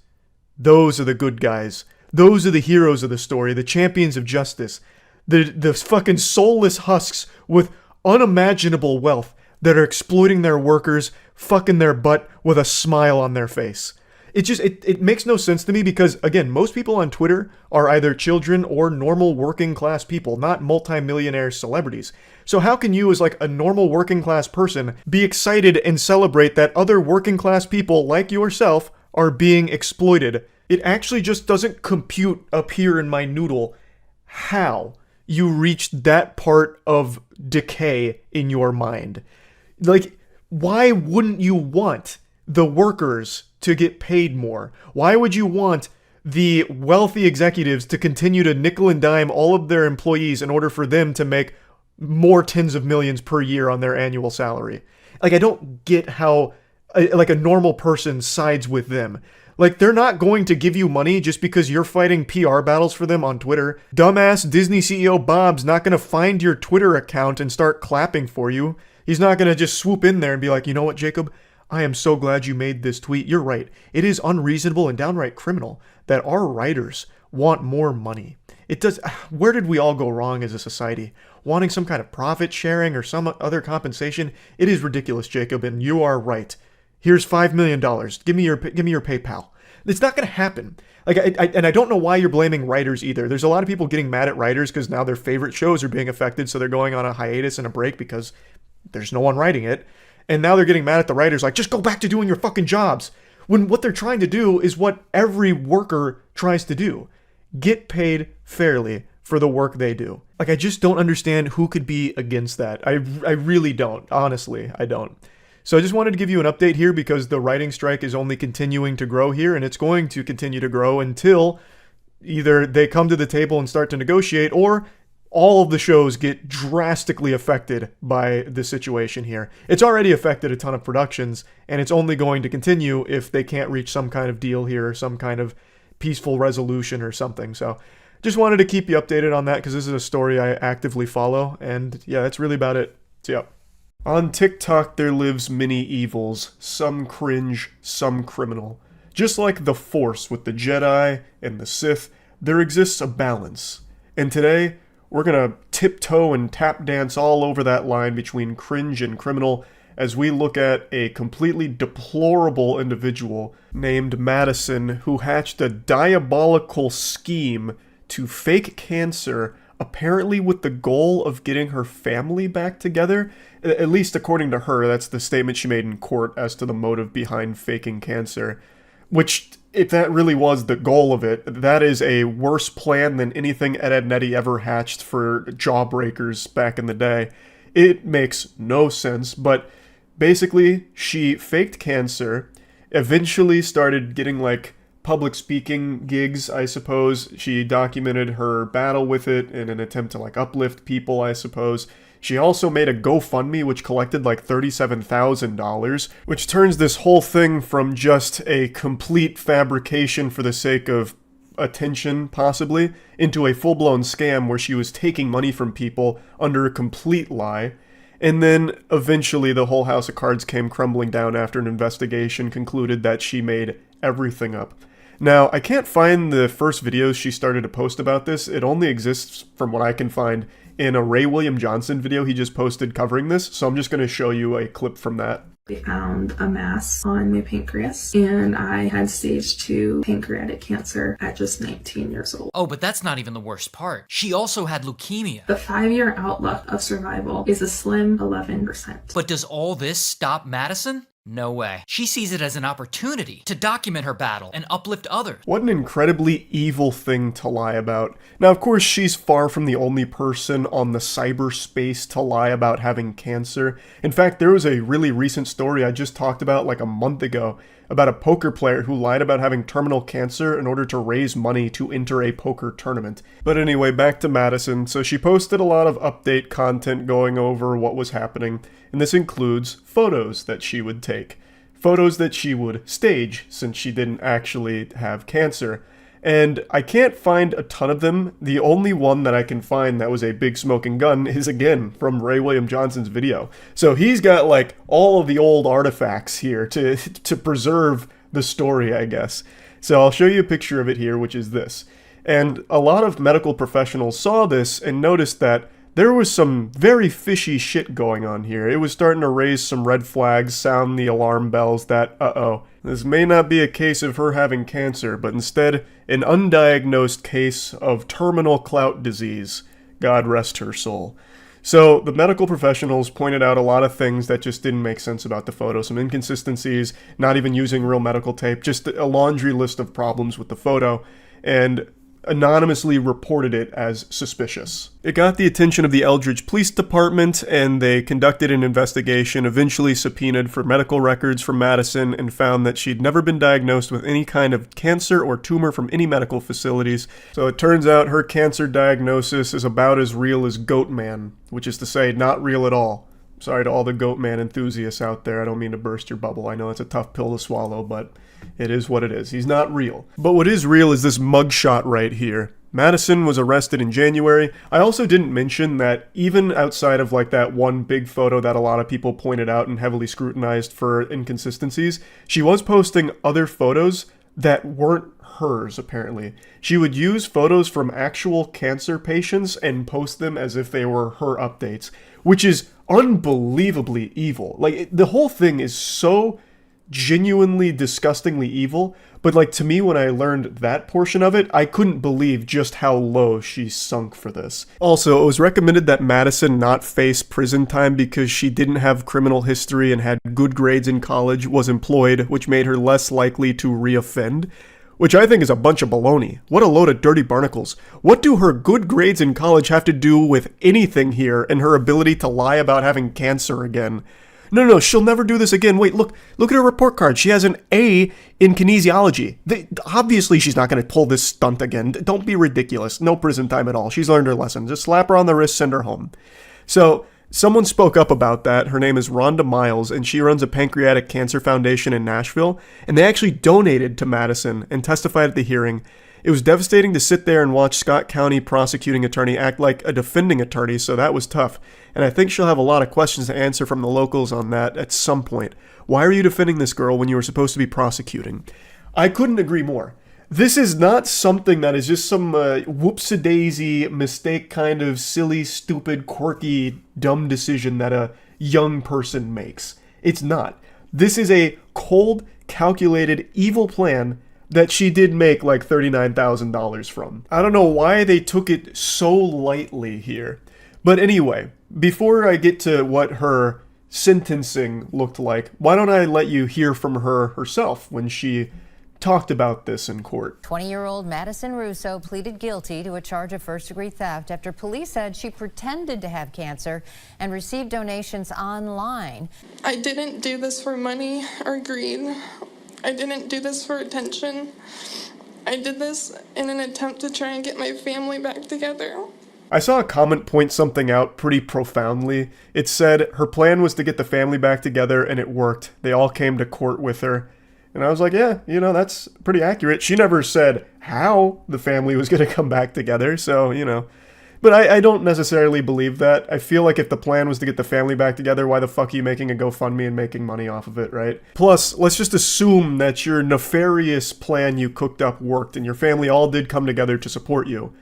Speaker 1: those are the good guys. Those are the heroes of the story, the champions of justice, the fucking soulless husks with unimaginable wealth that are exploiting their workers, fucking their butt with a smile on their face. It makes no sense to me because, again, most people on Twitter are either children or normal working class people, not multimillionaire celebrities. So how can you, as like a normal working class person, be excited and celebrate that other working class people like yourself are being exploited? It actually just doesn't compute up here in my noodle how you reached that part of decay in your mind. Like, why wouldn't you want the workers to get paid more? Why would you want the wealthy executives to continue to nickel and dime all of their employees in order for them to make more tens of millions per year on their annual salary? Like, I don't get how like a normal person sides with them. Like, they're not going to give you money just because you're fighting PR battles for them on Twitter. Dumbass Disney CEO Bob's not going to find your Twitter account and start clapping for you. He's not going to just swoop in there and be like, you know what, Jacob? I am so glad you made this tweet. You're right. It is unreasonable and downright criminal that our writers want more money. It does. Where did we all go wrong as a society? Wanting some kind of profit sharing or some other compensation? It is ridiculous, Jacob, and you are right. Here's $5 million. Give me your PayPal. It's not going to happen. Like, I don't know why you're blaming writers either. There's a lot of people getting mad at writers because now their favorite shows are being affected, so they're going on a hiatus and a break because there's no one writing it. And now they're getting mad at the writers, like, just go back to doing your fucking jobs. When what they're trying to do is what every worker tries to do. Get paid fairly for the work they do. Like, I just don't understand who could be against that. I really don't. Honestly, I don't. So I just wanted to give you an update here because the writing strike is only continuing to grow here, and it's going to continue to grow until either they come to the table and start to negotiate, or all of the shows get drastically affected by the situation here. It's already affected a ton of productions, and it's only going to continue if they can't reach some kind of deal here, or some kind of peaceful resolution or something. So just wanted to keep you updated on that because this is a story I actively follow, and yeah, that's really about it. So yeah. On TikTok, there lives many evils, some cringe, some criminal. Just like the Force with the Jedi and the Sith, there exists a balance. And today, we're gonna tiptoe and tap dance all over that line between cringe and criminal as we look at a completely deplorable individual named Madison who hatched a diabolical scheme to fake cancer, apparently with the goal of getting her family back together. At least according to her, that's the statement she made in court as to the motive behind faking cancer. Which, if that really was the goal of it, that is a worse plan than anything Ed, Edd n Eddy ever hatched for jawbreakers back in the day. It makes no sense, but basically, she faked cancer, eventually started getting, like, public speaking gigs, I suppose. She documented her battle with it in an attempt to, like, uplift people, I suppose. She also made a GoFundMe which collected like $37,000, which turns this whole thing from just a complete fabrication for the sake of attention, possibly, into a full-blown scam where she was taking money from people under a complete lie. And then, eventually, the whole house of cards came crumbling down after an investigation concluded that she made everything up. Now, I can't find the first videos she started to post about this. It only exists, from what I can find, in a Ray William Johnson video he just posted covering this, so I'm just going to show you a clip from that.
Speaker 12: They found a mass on my pancreas, and I had stage 2 pancreatic cancer at just 19 years old.
Speaker 13: Oh, but that's not even the worst part. She also had leukemia.
Speaker 12: The 5-year outlook of survival is a slim 11%.
Speaker 13: But does all this stop Madison? No way. She sees it as an opportunity to document her battle and uplift others.
Speaker 1: What an incredibly evil thing to lie about. Now, of course, she's far from the only person on the cyberspace to lie about having cancer. In fact, there was a really recent story I just talked about like a month ago about a poker player who lied about having terminal cancer in order to raise money to enter a poker tournament. But anyway, back to Madison. So she posted a lot of update content going over what was happening, and this includes photos that she would take. Photos that she would stage, since she didn't actually have cancer. And I can't find a ton of them. The only one that I can find that was a big smoking gun is, again, from Ray William Johnson's video. So he's got, like, all of the old artifacts here to preserve the story, I guess. So I'll show you a picture of it here, which is this. And a lot of medical professionals saw this and noticed that there was some very fishy shit going on here. It was starting to raise some red flags, sound the alarm bells that, this may not be a case of her having cancer, but instead an undiagnosed case of terminal clout disease. God rest her soul. So the medical professionals pointed out a lot of things that just didn't make sense about the photo. Some inconsistencies, not even using real medical tape, just a laundry list of problems with the photo, and anonymously reported it as suspicious. It got the attention of the Eldridge Police Department, and they conducted an investigation, eventually subpoenaed for medical records from Madison, and found that she'd never been diagnosed with any kind of cancer or tumor from any medical facilities. So it turns out her cancer diagnosis is about as real as Goatman, which is to say, not real at all. Sorry to all the Goatman enthusiasts out there, I don't mean to burst your bubble. I know it's a tough pill to swallow, but it is what it is. He's not real. But what is real is this mugshot right here. Madison was arrested in January. I also didn't mention that even outside of like that one big photo that a lot of people pointed out and heavily scrutinized for inconsistencies, she was posting other photos that weren't hers, apparently. She would use photos from actual cancer patients and post them as if they were her updates, which is unbelievably evil. Like, the whole thing is so genuinely disgustingly evil, but like to me when I learned that portion of it, I couldn't believe just how low she sunk for this. Also, it was recommended that Madison not face prison time because she didn't have criminal history and had good grades in college, was employed, which made her less likely to reoffend. Which I think is a bunch of baloney. What a load of dirty barnacles. What do her good grades in college have to do with anything here and her ability to lie about having cancer again? No, she'll never do this again. Wait, look at her report card. She has an A in kinesiology. Obviously, she's not going to pull this stunt again. Don't be ridiculous. No prison time at all. She's learned her lesson. Just slap her on the wrist, send her home. So, someone spoke up about that. Her name is Rhonda Miles, and she runs a pancreatic cancer foundation in Nashville. And they actually donated to Madison and testified at the hearing. It was devastating to sit there and watch Scott County prosecuting attorney act like a defending attorney, so that was tough. And I think she'll have a lot of questions to answer from the locals on that at some point. Why are you defending this girl when you were supposed to be prosecuting? I couldn't agree more. This is not something that is just some whoops-a-daisy mistake kind of silly, stupid, quirky, dumb decision that a young person makes. It's not. This is a cold, calculated, evil plan that she did make like $39,000 from. I don't know why they took it so lightly here. But anyway, before I get to what her sentencing looked like, why don't I let you hear from her herself when she talked about this in court.
Speaker 14: 20-year-old Madison Russo pleaded guilty to a charge of first-degree theft after police said she pretended to have cancer and received donations online.
Speaker 15: I didn't do this for money or greed. I didn't do this for attention. I did this in an attempt to try and get my family back together.
Speaker 1: I saw a comment point something out pretty profoundly. It said her plan was to get the family back together, and it worked. They all came to court with her. And I was like, yeah, that's pretty accurate. She never said how the family was going to come back together, so, But I don't necessarily believe that. I feel like if the plan was to get the family back together, why the fuck are you making a GoFundMe and making money off of it, right? Plus, let's just assume that your nefarious plan you cooked up worked and your family all did come together to support you.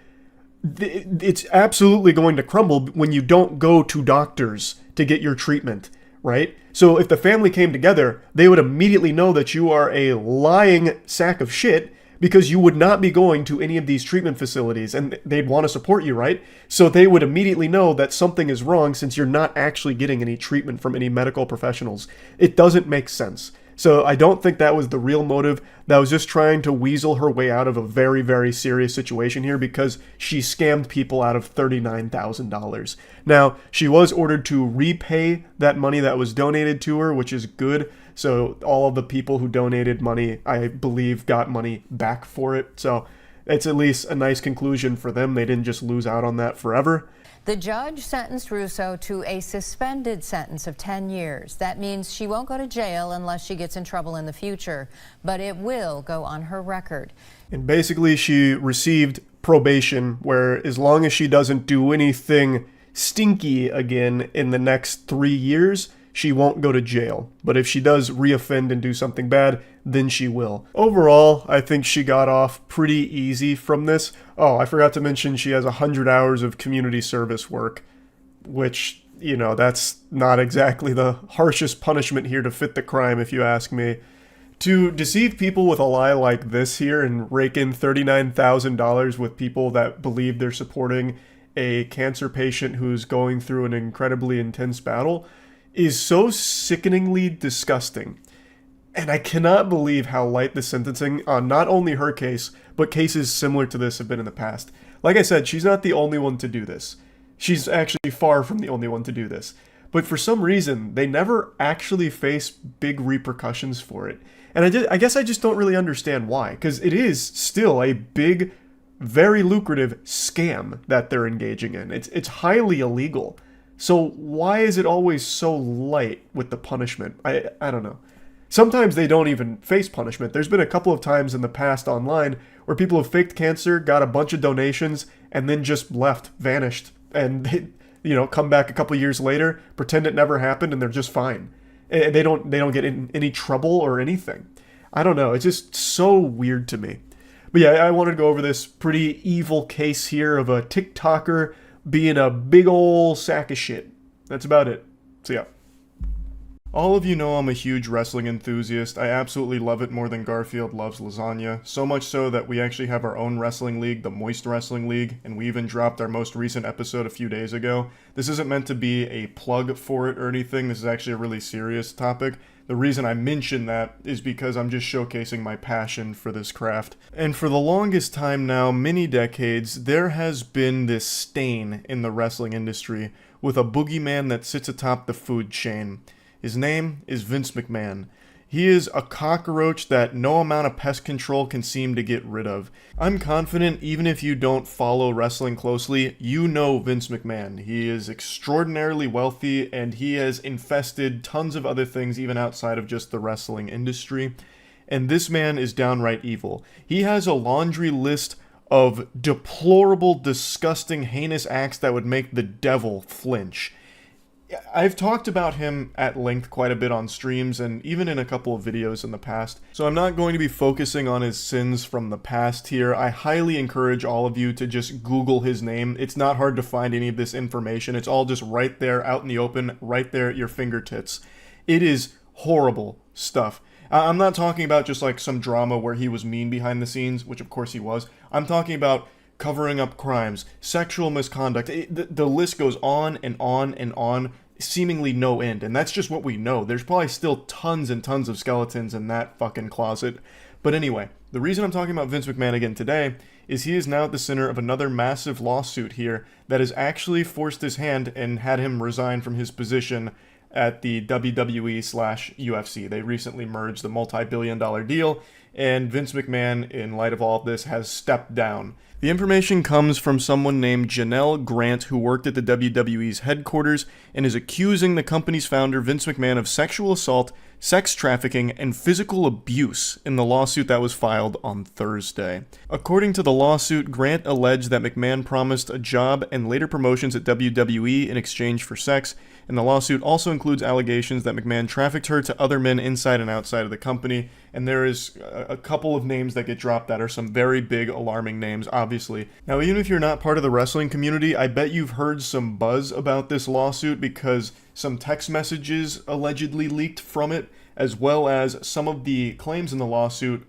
Speaker 1: It's absolutely going to crumble when you don't go to doctors to get your treatment. right? So if the family came together, they would immediately know that you are a lying sack of shit, because you would not be going to any of these treatment facilities, and they'd want to support you, right? So they would immediately know that something is wrong since you're not actually getting any treatment from any medical professionals. It doesn't make sense. So I don't think that was the real motive. That was just trying to weasel her way out of a very, very serious situation here because she scammed people out of $39,000. Now, she was ordered to repay that money that was donated to her, which is good. So all of the people who donated money, I believe, got money back for it. So it's at least a nice conclusion for them. They didn't just lose out on that forever.
Speaker 14: The judge sentenced Russo to a suspended sentence of 10 years. That means she won't go to jail unless she gets in trouble in the future, but it will go on her record.
Speaker 1: And basically she received probation, where as long as she doesn't do anything stinky again in the next 3 years, she won't go to jail. But if she does reoffend and do something bad, then she will. Overall, I think she got off pretty easy from this. Oh, I forgot to mention she has 100 hours of community service work, which, you know, that's not exactly the harshest punishment here to fit the crime, if you ask me. To deceive people with a lie like this here and rake in $39,000 with people that believe they're supporting a cancer patient who's going through an incredibly intense battle is so sickeningly disgusting. And I cannot believe how light the sentencing on not only her case, but cases similar to this have been in the past. Like I said, she's not the only one to do this. She's actually far from the only one to do this. But for some reason, they never actually face big repercussions for it. And I guess I just don't really understand why, because it is still a big, very lucrative scam that they're engaging in. It's highly illegal. So why is it always so light with the punishment? I don't know. Sometimes they don't even face punishment. There's been a couple of times in the past online where people have faked cancer, got a bunch of donations, and then just left, vanished. And they, you know, come back a couple years later, pretend it never happened, and they're just fine. They don't get in any trouble or anything. I don't know. It's just so weird to me. But yeah, I wanted to go over this pretty evil case here of a TikToker being a big ol' sack of shit. That's about it. So yeah. All of you know I'm a huge wrestling enthusiast. I absolutely love it more than Garfield loves lasagna. So much so that we actually have our own wrestling league, the Moist Wrestling League, and we even dropped our most recent episode a few days ago. This isn't meant to be a plug for it or anything. This is actually a really serious topic. The reason I mention that is because I'm just showcasing my passion for this craft. And for the longest time now, many decades, there has been this stain in the wrestling industry with a boogeyman that sits atop the food chain. His name is Vince McMahon. He is a cockroach that no amount of pest control can seem to get rid of. I'm confident even if you don't follow wrestling closely, you know Vince McMahon. He is extraordinarily wealthy and he has infested tons of other things even outside of just the wrestling industry. And this man is downright evil. He has a laundry list of deplorable, disgusting, heinous acts that would make the devil flinch. I've talked about him at length quite a bit on streams and even in a couple of videos in the past, so I'm not going to be focusing on his sins from the past here. I highly encourage all of you to just Google his name. It's not hard to find any of this information. It's all just right there out in the open, right there at your fingertips. It is horrible stuff. I'm not talking about just like some drama where he was mean behind the scenes, which of course he was. I'm talking about covering up crimes, sexual misconduct. The list goes on and on and on, seemingly no end. And that's just what we know. There's probably still tons and tons of skeletons in that fucking closet. But anyway, the reason I'm talking about Vince McMahon again today is he is now at the center of another massive lawsuit here that has actually forced his hand and had him resign from his position at the WWE/UFC. They recently merged the multi-billion-dollar deal, and Vince McMahon, in light of all of this, has stepped down. The information comes from someone named Janelle Grant, who worked at the WWE's headquarters and is accusing the company's founder, Vince McMahon, of sexual assault, sex trafficking, and physical abuse in the lawsuit that was filed on Thursday. According to the lawsuit, Grant alleged that McMahon promised a job and later promotions at WWE in exchange for sex, and the lawsuit also includes allegations that McMahon trafficked her to other men inside and outside of the company, and there is a couple of names that get dropped that are some very big, alarming names, obviously. Now, even if you're not part of the wrestling community, I bet you've heard some buzz about this lawsuit because some text messages allegedly leaked from it, as well as some of the claims in the lawsuit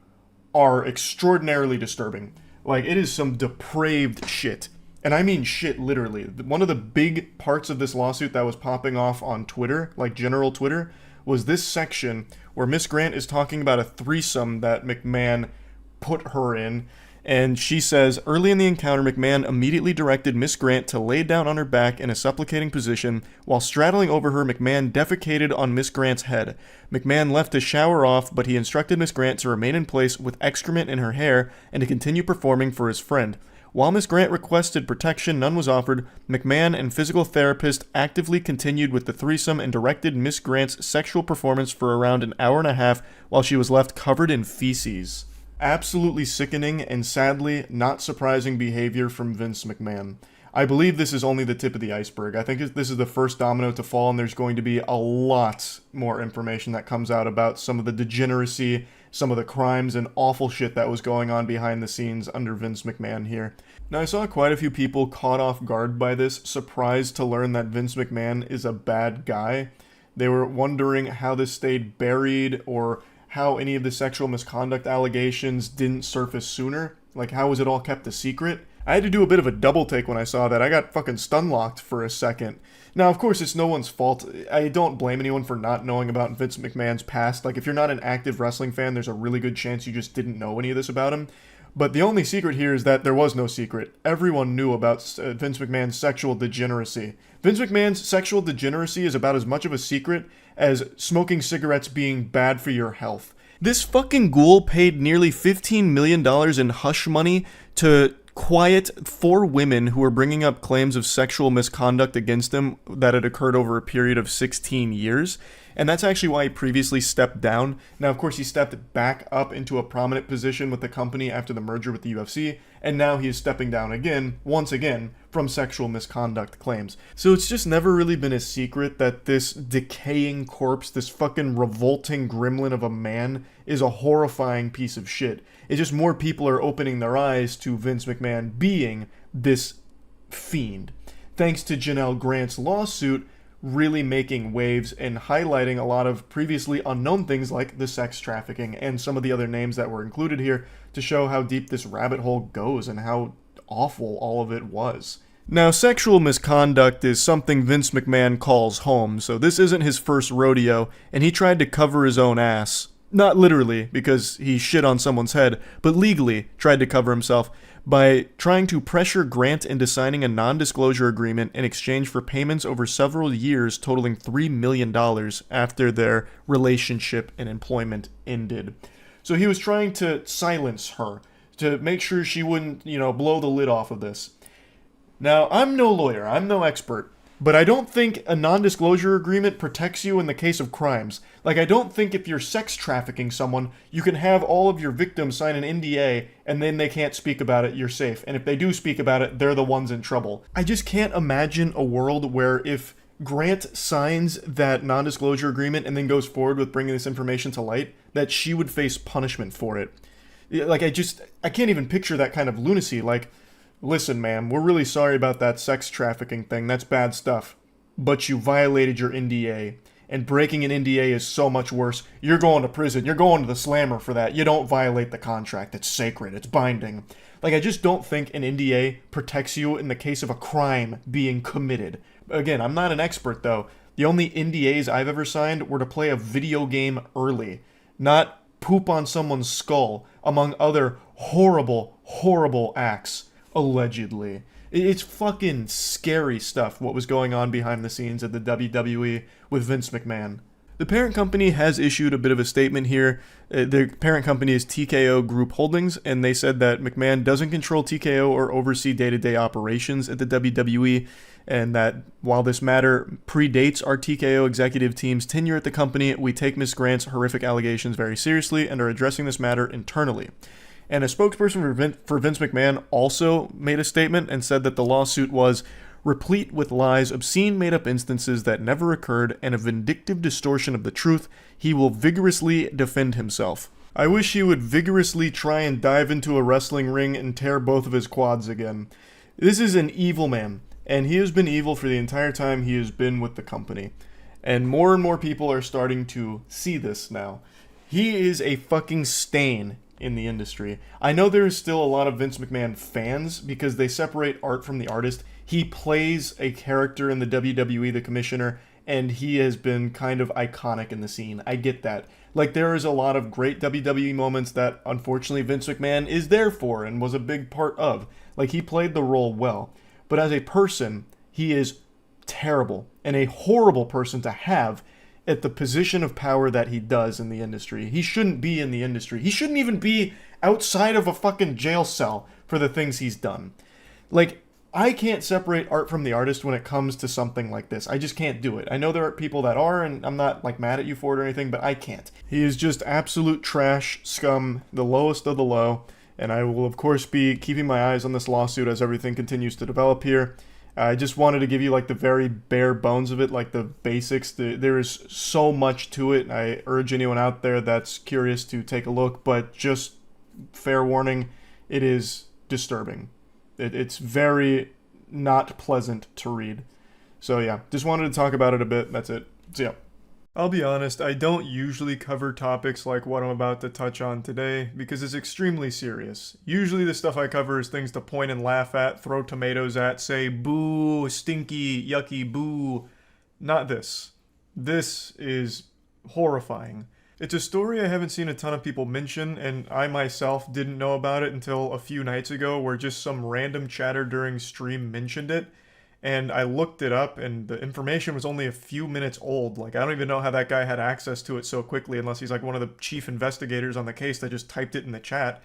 Speaker 1: are extraordinarily disturbing. Like, it is some depraved shit. And I mean shit, literally. One of the big parts of this lawsuit that was popping off on Twitter, like general Twitter, was this section where Miss Grant is talking about a threesome that McMahon put her in. And she says, early in the encounter, McMahon immediately directed Miss Grant to lay down on her back in a supplicating position. While straddling over her, McMahon defecated on Miss Grant's head. McMahon left to shower off, but he instructed Miss Grant to remain in place with excrement in her hair and to continue performing for his friend. While Miss Grant requested protection, none was offered. McMahon and physical therapist actively continued with the threesome and directed Miss Grant's sexual performance for around an hour and a half while she was left covered in feces. Absolutely sickening and sadly not surprising behavior from Vince McMahon. I believe this is only the tip of the iceberg. I think this is the first domino to fall, and there's going to be a lot more information that comes out about some of the degeneracy, some of the crimes and awful shit that was going on behind the scenes under Vince McMahon here. Now, I saw quite a few people caught off guard by this, surprised to learn that Vince McMahon is a bad guy. They were wondering how this stayed buried, or how any of the sexual misconduct allegations didn't surface sooner. Like, how was it all kept a secret? I had to do a bit of a double take when I saw that. I got fucking stun-locked for a second. Now, of course, it's no one's fault. I don't blame anyone for not knowing about Vince McMahon's past. Like, if you're not an active wrestling fan, there's a really good chance you just didn't know any of this about him. But the only secret here is that there was no secret. Everyone knew about Vince McMahon's sexual degeneracy. Vince McMahon's sexual degeneracy is about as much of a secret as smoking cigarettes being bad for your health. This fucking ghoul paid nearly $15 million in hush money to quiet 4 women who were bringing up claims of sexual misconduct against him that had occurred over a period of 16 years. And that's actually why he previously stepped down. Now, of course, he stepped back up into a prominent position with the company after the merger with the UFC, and now he is stepping down again, once again, from sexual misconduct claims. So it's just never really been a secret that this decaying corpse, this fucking revolting gremlin of a man, is a horrifying piece of shit. It's just more people are opening their eyes to Vince McMahon being this fiend. Thanks to Janelle Grant's lawsuit, really making waves and highlighting a lot of previously unknown things like the sex trafficking and some of the other names that were included here to show how deep this rabbit hole goes and how awful all of it was. Now, sexual misconduct is something Vince McMahon calls home, so this isn't his first rodeo, and he tried to cover his own ass. Not literally, because he shit on someone's head, but legally tried to cover himself by trying to pressure Grant into signing a non-disclosure agreement in exchange for payments over several years totaling $3 million after their relationship and employment ended. So he was trying to silence her, to make sure she wouldn't, blow the lid off of this. Now, I'm no lawyer, I'm no expert, but I don't think a non-disclosure agreement protects you in the case of crimes. Like, I don't think if you're sex trafficking someone, you can have all of your victims sign an NDA and then they can't speak about it, you're safe. And if they do speak about it, they're the ones in trouble. I just can't imagine a world where if Grant signs that non-disclosure agreement and then goes forward with bringing this information to light, that she would face punishment for it. Like, I can't even picture that kind of lunacy. Like, listen, ma'am, we're really sorry about that sex trafficking thing. That's bad stuff. But you violated your NDA. And breaking an NDA is so much worse. You're going to prison. You're going to the slammer for that. You don't violate the contract. It's sacred. It's binding. Like, I just don't think an NDA protects you in the case of a crime being committed. Again, I'm not an expert, though. The only NDAs I've ever signed were to play a video game early, not poop on someone's skull, among other horrible, horrible acts. Allegedly. It's fucking scary stuff what was going on behind the scenes at the WWE with Vince McMahon. The parent company has issued a bit of a statement here. The parent company is TKO Group Holdings, and they said that McMahon doesn't control TKO or oversee day-to-day operations at the WWE, and that while this matter predates our TKO executive team's tenure at the company, we take Ms. Grant's horrific allegations very seriously and are addressing this matter internally. And a spokesperson for Vince McMahon also made a statement and said that the lawsuit was replete with lies, obscene made-up instances that never occurred, and a vindictive distortion of the truth. He will vigorously defend himself. I wish he would vigorously try and dive into a wrestling ring and tear both of his quads again. This is an evil man, and he has been evil for the entire time he has been with the company. And more people are starting to see this now. He is a fucking stain in the industry. I know there's still a lot of Vince McMahon fans because they separate art from the artist. He plays a character in the WWE, the commissioner, and he has been kind of iconic in the scene. I get that. Like, there is a lot of great WWE moments that, unfortunately, Vince McMahon is there for and was a big part of. Like, he played the role well. But as a person, he is terrible and a horrible person to have at the position of power that he does in the industry. He shouldn't be in the industry. He shouldn't even be outside of a fucking jail cell for the things he's done. Like, I can't separate art from the artist when it comes to something like this. I just can't do it. I know there are people that are, and I'm not like mad at you for it or anything, but I can't. He is just absolute trash, scum, the lowest of the low, and I will of course be keeping my eyes on this lawsuit as everything continues to develop here. I just wanted to give you like the very bare bones of it, like the basics. There is so much to it. I urge anyone out there that's curious to take a look, but just fair warning, it is disturbing. It's very not pleasant to read. So yeah, just wanted to talk about it a bit. That's it. So yeah. I'll be honest, I don't usually cover topics like what I'm about to touch on today because it's extremely serious. Usually the stuff I cover is things to point and laugh at, throw tomatoes at, say boo, stinky, yucky, boo. Not this. This is horrifying. It's a story I haven't seen a ton of people mention, and I myself didn't know about it until a few nights ago where just some random chatter during stream mentioned it. And I looked it up, and the information was only a few minutes old. Like, I don't even know how that guy had access to it so quickly, unless he's like one of the chief investigators on the case that just typed it in the chat.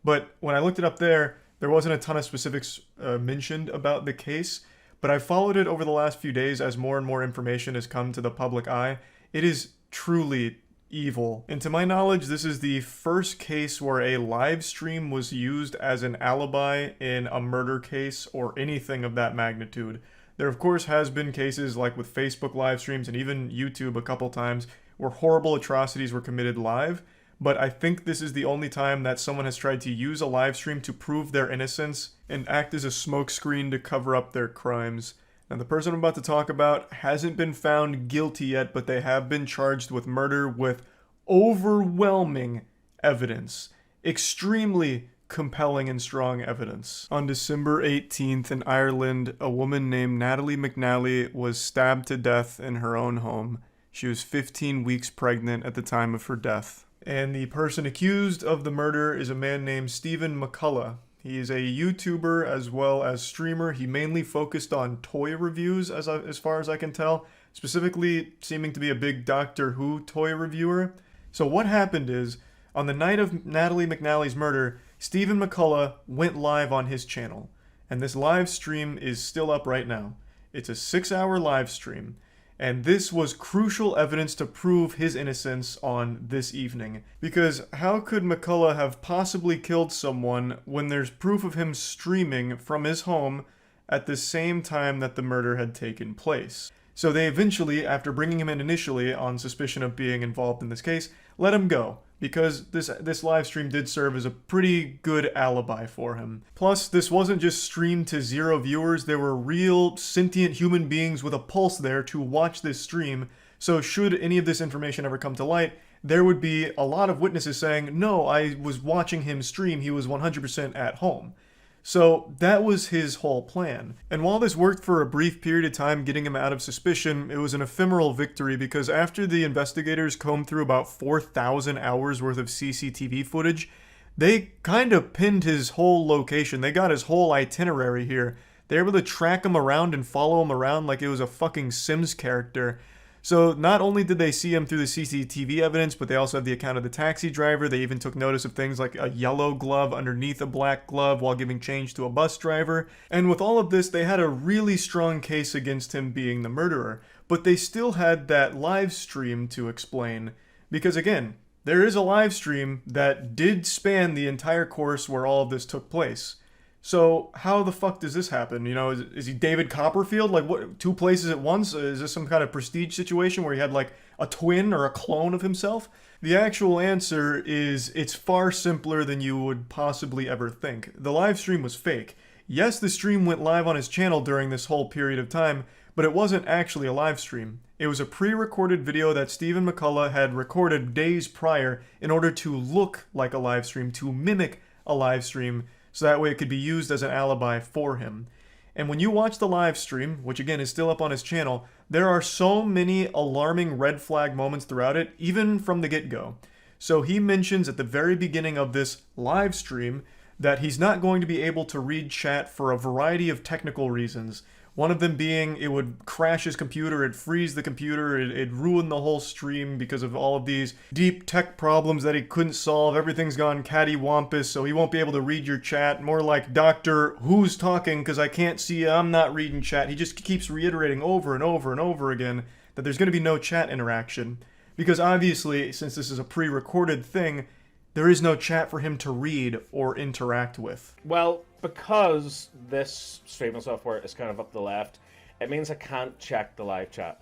Speaker 1: But when I looked it up there wasn't a ton of specifics mentioned about the case. But I followed it over the last few days as more and more information has come to the public eye. It is truly evil. And to my knowledge, this is the first case where a live stream was used as an alibi in a murder case or anything of that magnitude. There of course has been cases like with Facebook live streams and even YouTube a couple times where horrible atrocities were committed live, but I think this is the only time that someone has tried to use a live stream to prove their innocence and act as a smokescreen to cover up their crimes. Now, the person I'm about to talk about hasn't been found guilty yet, but they have been charged with murder with overwhelming evidence. Extremely compelling and strong evidence. On December 18th in Ireland, a woman named Natalie McNally was stabbed to death in her own home. She was 15 weeks pregnant at the time of her death. And the person accused of the murder is a man named Stephen McCullough. He is a YouTuber as well as streamer. He mainly focused on toy reviews as far as I can tell, specifically seeming to be a big Doctor Who toy reviewer. So what happened is, on the night of Natalie McNally's murder, Stephen McCullough went live on his channel. And this live stream is still up right now. It's a 6-hour live stream. And this was crucial evidence to prove his innocence on this evening. Because how could McCullough have possibly killed someone when there's proof of him streaming from his home at the same time that the murder had taken place? So they eventually, after bringing him in initially on suspicion of being involved in this case, let him go. Because this live stream did serve as a pretty good alibi for him. Plus, this wasn't just streamed to 0 viewers, there were real sentient human beings with a pulse there to watch this stream, so should any of this information ever come to light, there would be a lot of witnesses saying, no, I was watching him stream, he was 100% at home. So that was his whole plan. And while this worked for a brief period of time getting him out of suspicion, it was an ephemeral victory because after the investigators combed through about 4,000 hours worth of CCTV footage, they kind of pinned his whole location. They got his whole itinerary here. They were able to track him around and follow him around like it was a fucking Sims character. So not only did they see him through the CCTV evidence, but they also have the account of the taxi driver. They even took notice of things like a yellow glove underneath a black glove while giving change to a bus driver. And with all of this, they had a really strong case against him being the murderer. But they still had that live stream to explain. Because again, there is a live stream that did span the entire course where all of this took place. So how the fuck does this happen? You know, is he David Copperfield? Like, what, 2 places at once? Is this some kind of prestige situation where he had like a twin or a clone of himself? The actual answer is it's far simpler than you would possibly ever think. The live stream was fake. Yes, the stream went live on his channel during this whole period of time, but it wasn't actually a live stream. It was a pre-recorded video that Stephen McCullough had recorded days prior in order to look like a live stream, to mimic a live stream, so that way it could be used as an alibi for him. And when you watch the live stream, which again is still up on his channel, there are so many alarming red flag moments throughout it, even from the get-go. So he mentions at the very beginning of this live stream that he's not going to be able to read chat for a variety of technical reasons. One of them being it would crash his computer, it'd freeze the computer, it'd ruin the whole stream because of all of these deep tech problems that he couldn't solve. Everything's gone cattywampus, so he won't be able to read your chat. More like, Doctor, who's talking? Because I can't see you, I'm not reading chat. He just keeps reiterating over and over and over again that there's going to be no chat interaction. Because obviously, since this is a pre-recorded thing, there is no chat for him to read or interact with.
Speaker 16: Well, because this streaming software is kind of up the left, it means I can't check the live chat,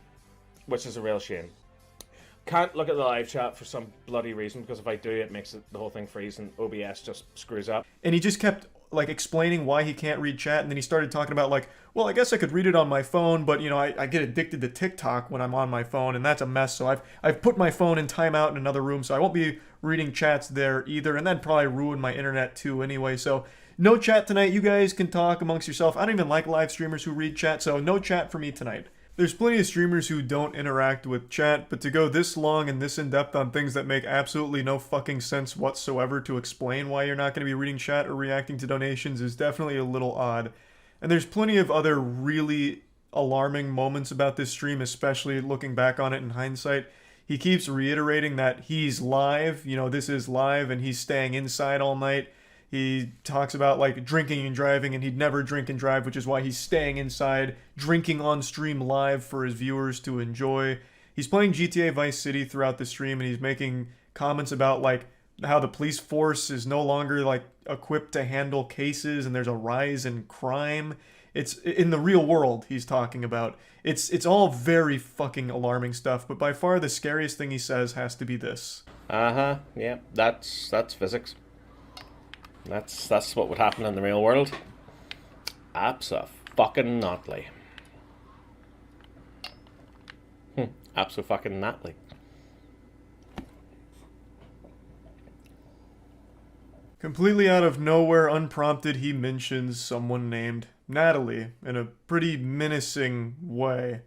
Speaker 16: which is a real shame. Can't look at the live chat for some bloody reason, because if I do, it makes the whole thing freeze and OBS just screws up.
Speaker 1: And he just kept like explaining why he can't read chat, and then he started talking about like, well, I guess I could read it on my phone, but you know, I get addicted to TikTok when I'm on my phone, and that's a mess, so I've put my phone in timeout in another room, so I won't be reading chats there either, and that'd probably ruin my internet too anyway. So no chat tonight. You guys can talk amongst yourself. I don't even like live streamers who read chat, so no chat for me tonight. There's plenty of streamers who don't interact with chat, but to go this long and this in-depth on things that make absolutely no fucking sense whatsoever to explain why you're not going to be reading chat or reacting to donations is definitely a little odd. And there's plenty of other really alarming moments about this stream, especially looking back on it in hindsight. He keeps reiterating that he's live, you know, this is live, and he's staying inside all night. He talks about like drinking and driving, and he'd never drink and drive, which is why he's staying inside, drinking on stream live for his viewers to enjoy. He's playing GTA Vice City throughout the stream, and he's making comments about like how the police force is no longer like equipped to handle cases, and there's a rise in crime. It's in the real world he's talking about. It's all very fucking alarming stuff, but by far the scariest thing he says has to be this.
Speaker 16: Yeah, that's physics. That's what would happen in the real world. Abso-fucking-notly. Abso-fucking-notly.
Speaker 1: Completely out of nowhere, unprompted, he mentions someone named Natalie in a pretty menacing way.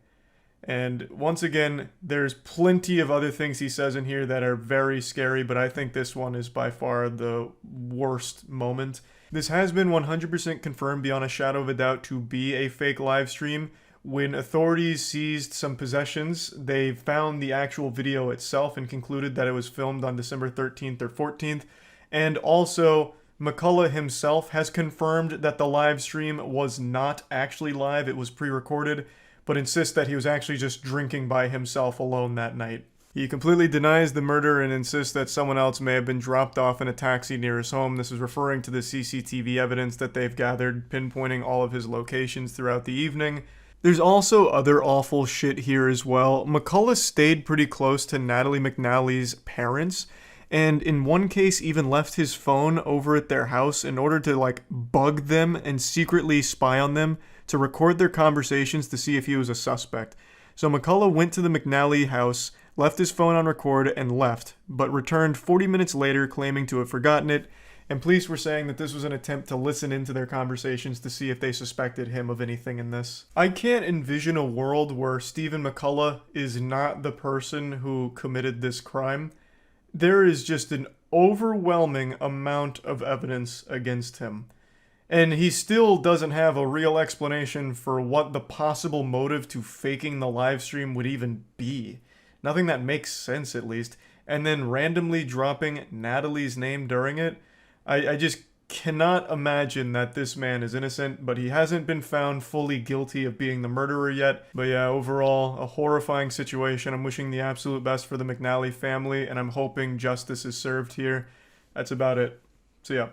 Speaker 1: And once again, there's plenty of other things he says in here that are very scary, but I think this one is by far the worst moment. This has been 100% confirmed beyond a shadow of a doubt to be a fake live stream. When authorities seized some possessions, they found the actual video itself and concluded that it was filmed on December 13th or 14th. And also, McCullough himself has confirmed that the live stream was not actually live, it was pre-recorded, but insists that he was actually just drinking by himself alone that night. He completely denies the murder and insists that someone else may have been dropped off in a taxi near his home. This is referring to the CCTV evidence that they've gathered, pinpointing all of his locations throughout the evening. There's also other awful shit here as well. McCullough stayed pretty close to Natalie McNally's parents, and in one case even left his phone over at their house in order to like bug them and secretly spy on them to record their conversations to see if he was a suspect. So McCullough went to the McNally house, left his phone on record, and left, but returned 40 minutes later claiming to have forgotten it, and police were saying that this was an attempt to listen into their conversations to see if they suspected him of anything in this. I can't envision a world where Stephen McCullough is not the person who committed this crime. There is just an overwhelming amount of evidence against him. And he still doesn't have a real explanation for what the possible motive to faking the live stream would even be. Nothing that makes sense, at least. And then randomly dropping Natalie's name during it. I just cannot imagine that this man is innocent, but he hasn't been found fully guilty of being the murderer yet. But yeah, overall, a horrifying situation. I'm wishing the absolute best for the McNally family, and I'm hoping justice is served here. That's about it. See ya.